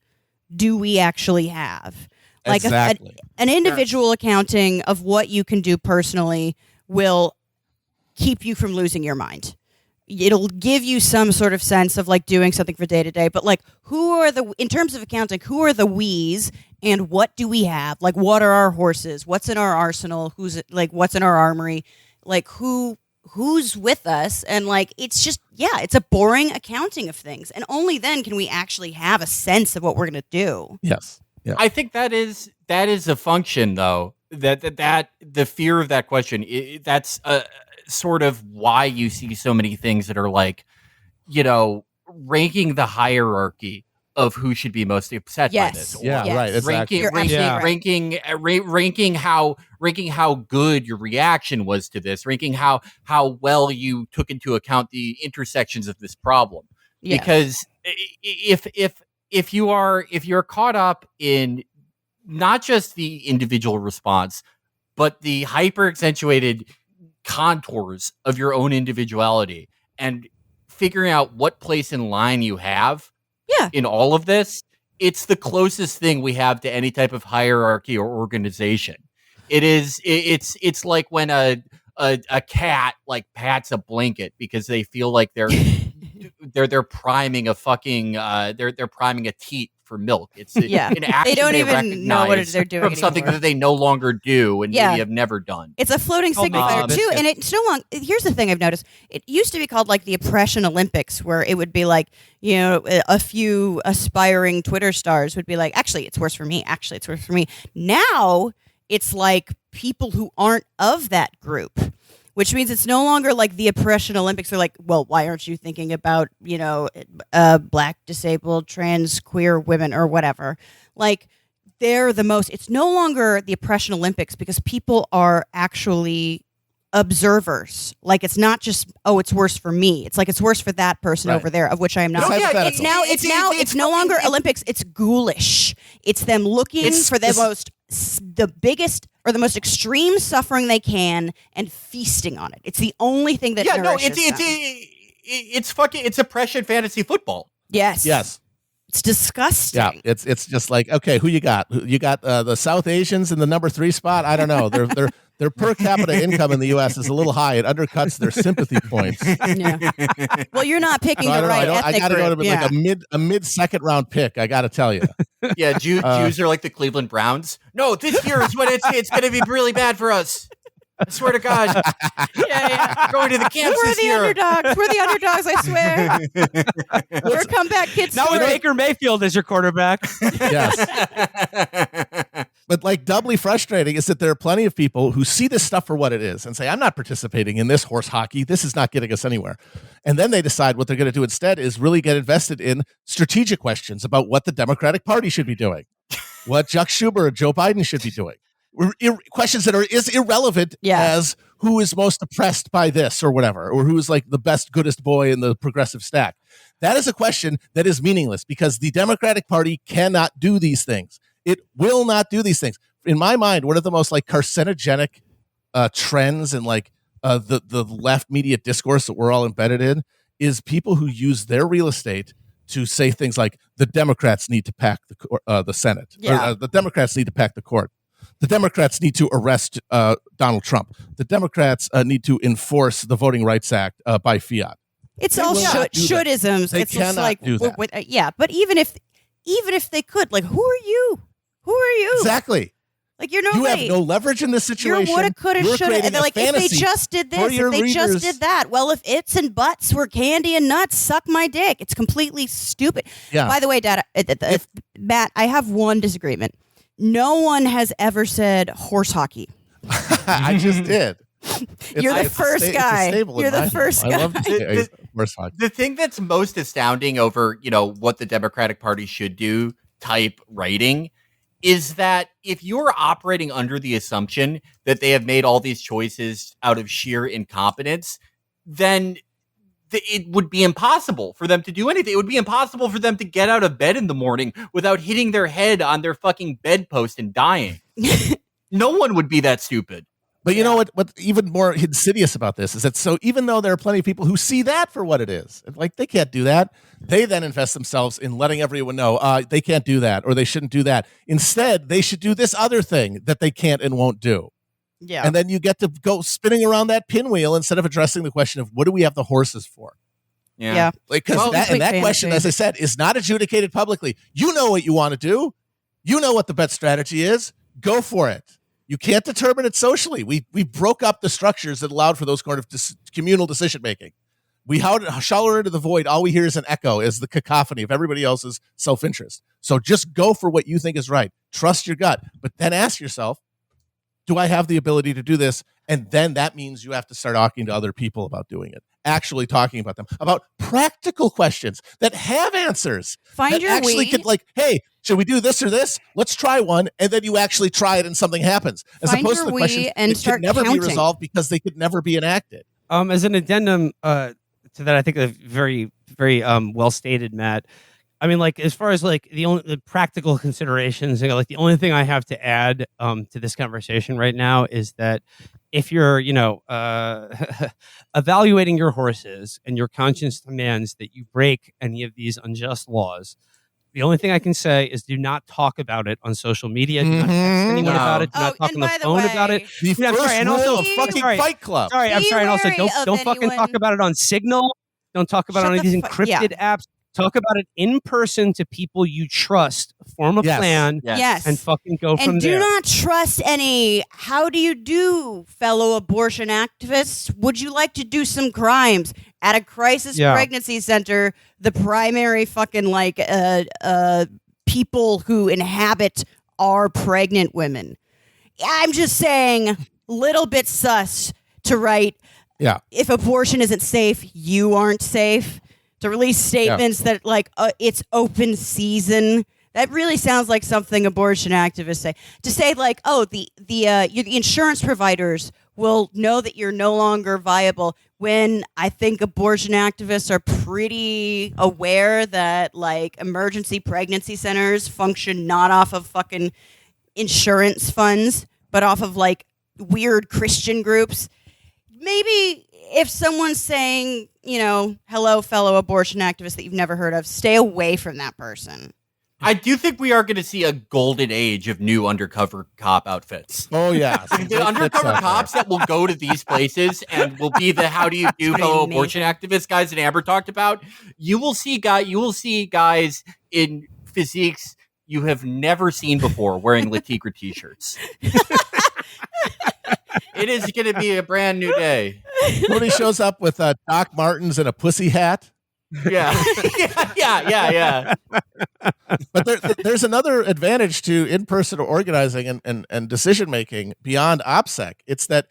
[SPEAKER 3] do we actually have? Like
[SPEAKER 4] exactly.
[SPEAKER 3] an individual accounting of what you can do personally will keep you from losing your mind. It'll give you some sort of sense of like doing something for day to day, but like in terms of accounting, who are the we's and what do we have? Like what are our horses? What's in our arsenal? What's in our armory? Like who's with us? And like it's just it's a boring accounting of things. And only then can we actually have a sense of what we're going to do.
[SPEAKER 4] Yes. Yeah.
[SPEAKER 5] I think that is a function, though, that the fear of that question, that's sort of why you see so many things that are like, ranking the hierarchy of who should be most upset by this.
[SPEAKER 4] Right. Exactly.
[SPEAKER 5] Ranking how good your reaction was to this, ranking how well you took into account the intersections of this problem. Yes. Because if you're caught up in not just the individual response, but the hyper accentuated contours of your own individuality and figuring out what place in line you have in all of this, it's the closest thing we have to any type of hierarchy or organization. It's like when a cat like pats a blanket because they feel like they're priming a fucking they're priming a teat for milk. It's
[SPEAKER 3] Yeah.
[SPEAKER 5] an action
[SPEAKER 3] They don't even know what
[SPEAKER 5] recognize
[SPEAKER 3] they're doing
[SPEAKER 5] from something
[SPEAKER 3] anymore.
[SPEAKER 5] that they no longer do and
[SPEAKER 3] Yeah.
[SPEAKER 5] maybe have never done.
[SPEAKER 3] It's a floating signifier
[SPEAKER 5] maybe.
[SPEAKER 3] too, and it's no longer. Here's the thing I've noticed: it used to be called like the Oppression Olympics, where it would be like, you know, a few aspiring Twitter stars would be like, actually, it's worse for me. Actually, it's worse for me. Now it's like people who aren't of that group, which means it's no longer like the Oppression Olympics. They're like, well, why aren't you thinking about, you know, black, disabled, trans, queer women or whatever? Like, they're the most. It's no longer the Oppression Olympics because people are actually observers. Like, it's not just, oh, it's worse for me. It's like it's worse for that person over there, of which I am not.
[SPEAKER 4] It's
[SPEAKER 3] hypothetical. It's no longer Olympics. It's ghoulish. It's them looking for the biggest or the most extreme suffering they can and feasting on it. It's the only thing that nourishes them.
[SPEAKER 5] It's oppression fantasy football.
[SPEAKER 3] Yes. It's disgusting.
[SPEAKER 4] Yeah, it's just like, okay, who you got? You got the South Asians in the number 3 spot. I don't know. Their per capita income in the U.S. is a little high. It undercuts their sympathy points.
[SPEAKER 3] Yeah. Well, you're not picking
[SPEAKER 4] So
[SPEAKER 3] the right ethnic
[SPEAKER 4] I got to go to
[SPEAKER 3] group.
[SPEAKER 4] like a mid second round pick. I got to tell you.
[SPEAKER 5] Yeah, Jews are like the Cleveland Browns. No, this year is when it's going to be really bad for us. I swear to God.
[SPEAKER 3] Yeah.
[SPEAKER 5] Going to the camps
[SPEAKER 3] We're
[SPEAKER 5] this
[SPEAKER 3] the
[SPEAKER 5] year.
[SPEAKER 3] underdogs. We're the underdogs, I swear. We're comeback kids.
[SPEAKER 2] Not with Baker Mayfield as your quarterback.
[SPEAKER 4] Yes. But like doubly frustrating is that there are plenty of people who see this stuff for what it is and say, I'm not participating in this horse hockey. This is not getting us anywhere. And then they decide what they're going to do instead is really get invested in strategic questions about what the Democratic Party should be doing, what Chuck Schumer and Joe Biden should be doing. Questions that are as irrelevant as who is most oppressed by this or whatever, or who is like the best, goodest boy in the progressive stack. That is a question that is meaningless because the Democratic Party cannot do these things. It will not do these things. In my mind, one of the most like carcinogenic trends and like the left media discourse that we're all embedded in is people who use their real estate to say things like the Democrats need to pack the Senate, or the Democrats need to pack the court. The Democrats need to arrest Donald Trump. The Democrats need to enforce the Voting Rights Act by fiat.
[SPEAKER 3] It's all should-isms.
[SPEAKER 4] They
[SPEAKER 3] it's just
[SPEAKER 4] cannot
[SPEAKER 3] like,
[SPEAKER 4] do that.
[SPEAKER 3] yeah, but even if they could, like, who are you? Who are you?
[SPEAKER 4] Exactly.
[SPEAKER 3] Like, you're
[SPEAKER 4] You have no leverage in this situation.
[SPEAKER 3] You're woulda, coulda,
[SPEAKER 4] You're
[SPEAKER 3] shoulda.
[SPEAKER 4] creating
[SPEAKER 3] They're like,
[SPEAKER 4] a
[SPEAKER 3] if they
[SPEAKER 4] fantasy
[SPEAKER 3] just did
[SPEAKER 4] for
[SPEAKER 3] this,
[SPEAKER 4] your
[SPEAKER 3] if they just
[SPEAKER 4] readers.
[SPEAKER 3] did that. Well, if its and buts were candy and nuts, suck my dick. It's completely stupid.
[SPEAKER 4] Yeah.
[SPEAKER 3] By the way, Dad, Matt, I have one disagreement. No one has ever said horse hockey.
[SPEAKER 4] I just did.
[SPEAKER 3] You're the first guy. You're the first guy.
[SPEAKER 4] I love to say horse hockey.
[SPEAKER 5] The thing that's most astounding over, what the Democratic Party should do type writing is that if you're operating under the assumption that they have made all these choices out of sheer incompetence, then it would be impossible for them to do anything. It would be impossible for them to get out of bed in the morning without hitting their head on their fucking bedpost and dying. No one would be that stupid.
[SPEAKER 4] But you know what's even more insidious about this is that so even though there are plenty of people who see that for what it is, like they can't do that, they then invest themselves in letting everyone know they can't do that or they shouldn't do that. Instead, they should do this other thing that they can't and won't do.
[SPEAKER 3] Yeah.
[SPEAKER 4] And then you get to go spinning around that pinwheel instead of addressing the question of what do we have the horses for?
[SPEAKER 3] Yeah.
[SPEAKER 4] Because that question, as I said, is not adjudicated publicly. You know what you want to do. You know what the best strategy is. Go for it. You can't determine it socially. We broke up the structures that allowed for those kind of communal decision making. We shower into the void. All we hear is an echo, is the cacophony of everybody else's self-interest. So just go for what you think is right. Trust your gut, but then ask yourself, do I have the ability to do this? And then that means you have to start talking to other people about doing it. Actually talking about them, about practical questions that have answers.
[SPEAKER 3] Find
[SPEAKER 4] that
[SPEAKER 3] your
[SPEAKER 4] actually
[SPEAKER 3] we.
[SPEAKER 4] could like, hey, should we do this or this? Let's try one. And then you actually try it and something happens. As
[SPEAKER 3] Find
[SPEAKER 4] opposed
[SPEAKER 3] your
[SPEAKER 4] to the
[SPEAKER 3] we
[SPEAKER 4] questions
[SPEAKER 3] and
[SPEAKER 4] that
[SPEAKER 3] start
[SPEAKER 4] could never
[SPEAKER 3] counting.
[SPEAKER 4] be resolved because they could never be enacted.
[SPEAKER 2] As an addendum to that, I think a very, very well stated, Matt. I mean, like, as far as like the practical considerations, like the only thing I have to add to this conversation right now is that if you're, evaluating your horses and your conscience demands that you break any of these unjust laws, the only thing I can say is do not talk about it on social media. Do not text anyone about it. Do not talk on the phone about it.
[SPEAKER 4] The
[SPEAKER 2] Yeah,
[SPEAKER 4] first
[SPEAKER 2] sorry, and
[SPEAKER 4] rule
[SPEAKER 2] also-
[SPEAKER 4] of fucking
[SPEAKER 2] sorry.
[SPEAKER 4] Fight Club.
[SPEAKER 2] Sorry, I'm
[SPEAKER 3] Be
[SPEAKER 2] sorry. And also,
[SPEAKER 3] wary of
[SPEAKER 2] don't fucking
[SPEAKER 3] anyone-
[SPEAKER 2] talk about it on Signal. Don't talk about it
[SPEAKER 3] Shut
[SPEAKER 2] on any of
[SPEAKER 3] the
[SPEAKER 2] these
[SPEAKER 3] fu- yeah.
[SPEAKER 2] encrypted apps. Talk about it in person to people you trust. Form a plan.
[SPEAKER 3] Yes.
[SPEAKER 2] And fucking go from
[SPEAKER 3] and
[SPEAKER 2] there.
[SPEAKER 3] do not trust any. How do you do, fellow abortion activists? Would you like to do some crimes at a crisis pregnancy center? The primary fucking people who inhabit are pregnant women. I'm just saying, little bit sus to write.
[SPEAKER 4] Yeah.
[SPEAKER 3] If abortion isn't safe, you aren't safe. To release statements that it's open season. That really sounds like something abortion activists say. To say the insurance providers will know that you're no longer viable, when I think abortion activists are pretty aware that emergency pregnancy centers function not off of fucking insurance funds, but off of weird Christian groups. Maybe if someone's saying, hello, fellow abortion activists that you've never heard of, stay away from that person.
[SPEAKER 5] I do think we are going to see a golden age of new undercover cop outfits.
[SPEAKER 4] Oh, yeah.
[SPEAKER 5] The undercover cops that will go to these places and will be the how do you do fellow abortion activist guys that Amber talked about. You will see guys in physiques you have never seen before wearing Latigra t-shirts. It is going to be a brand new day.
[SPEAKER 4] When he shows up with Doc Martens and a pussy hat.
[SPEAKER 5] Yeah. yeah.
[SPEAKER 4] But there's another advantage to in-person organizing and decision-making beyond OPSEC. It's that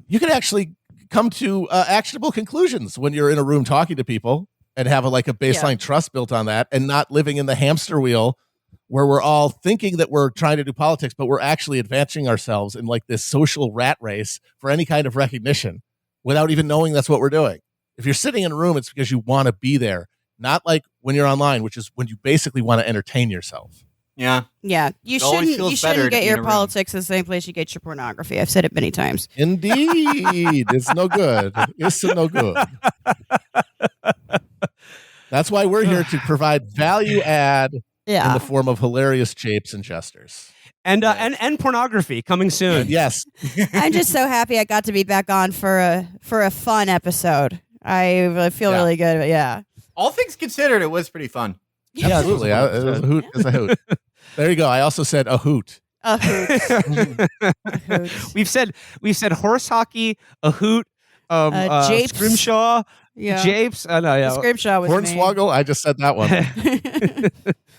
[SPEAKER 4] you can actually come to actionable conclusions when you're in a room talking to people and have a baseline trust built on that, and not living in the hamster wheel where we're all thinking that we're trying to do politics, but we're actually advancing ourselves in this social rat race for any kind of recognition without even knowing that's what we're doing. If you're sitting in a room, it's because you want to be there, not like when you're online, which is when you basically want to entertain yourself.
[SPEAKER 5] Yeah.
[SPEAKER 3] Yeah. You shouldn't get your politics the same place you get your pornography. I've said it many times.
[SPEAKER 4] Indeed. It's no good. It's no good. That's why we're here to provide value add in the form of hilarious japes and jesters.
[SPEAKER 2] And pornography coming soon.
[SPEAKER 4] Yes.
[SPEAKER 3] I'm just so happy I got to be back on for a fun episode. I feel really good. Yeah.
[SPEAKER 5] All things considered, it was pretty fun.
[SPEAKER 4] Yeah, absolutely. It was a hoot. It was a hoot. There you go. I also said a hoot.
[SPEAKER 3] A hoot.
[SPEAKER 2] We've said horse hockey, a hoot,
[SPEAKER 3] japes.
[SPEAKER 2] scrimshaw, japes. I know. Yeah.
[SPEAKER 3] Scrimshaw was
[SPEAKER 4] Hornswoggle. I just said that one.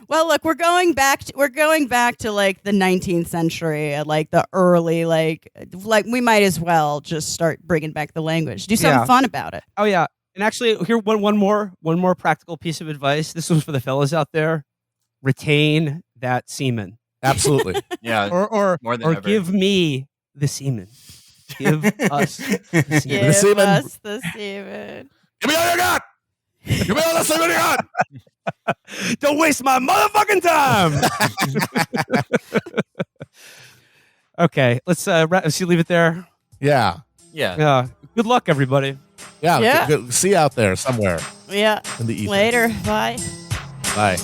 [SPEAKER 3] Well, look, we're going back to the 19th century, the early we might as well just start bringing back the language. Do something fun about it.
[SPEAKER 2] Oh yeah, and actually, here one more practical piece of advice. This one's for the fellas out there: retain that semen.
[SPEAKER 4] Absolutely.
[SPEAKER 5] Yeah.
[SPEAKER 2] Or
[SPEAKER 5] ever.
[SPEAKER 2] Give me the semen. Give us the semen.
[SPEAKER 3] Give us the semen.
[SPEAKER 4] Give me all you got. Give me all the semen you got.
[SPEAKER 2] Don't waste my motherfucking time. Okay, let's leave it there.
[SPEAKER 4] Yeah.
[SPEAKER 2] Good luck, everybody.
[SPEAKER 4] Yeah. See you out there somewhere.
[SPEAKER 3] Yeah.
[SPEAKER 4] In the ether.
[SPEAKER 3] Later. Bye.
[SPEAKER 4] Bye.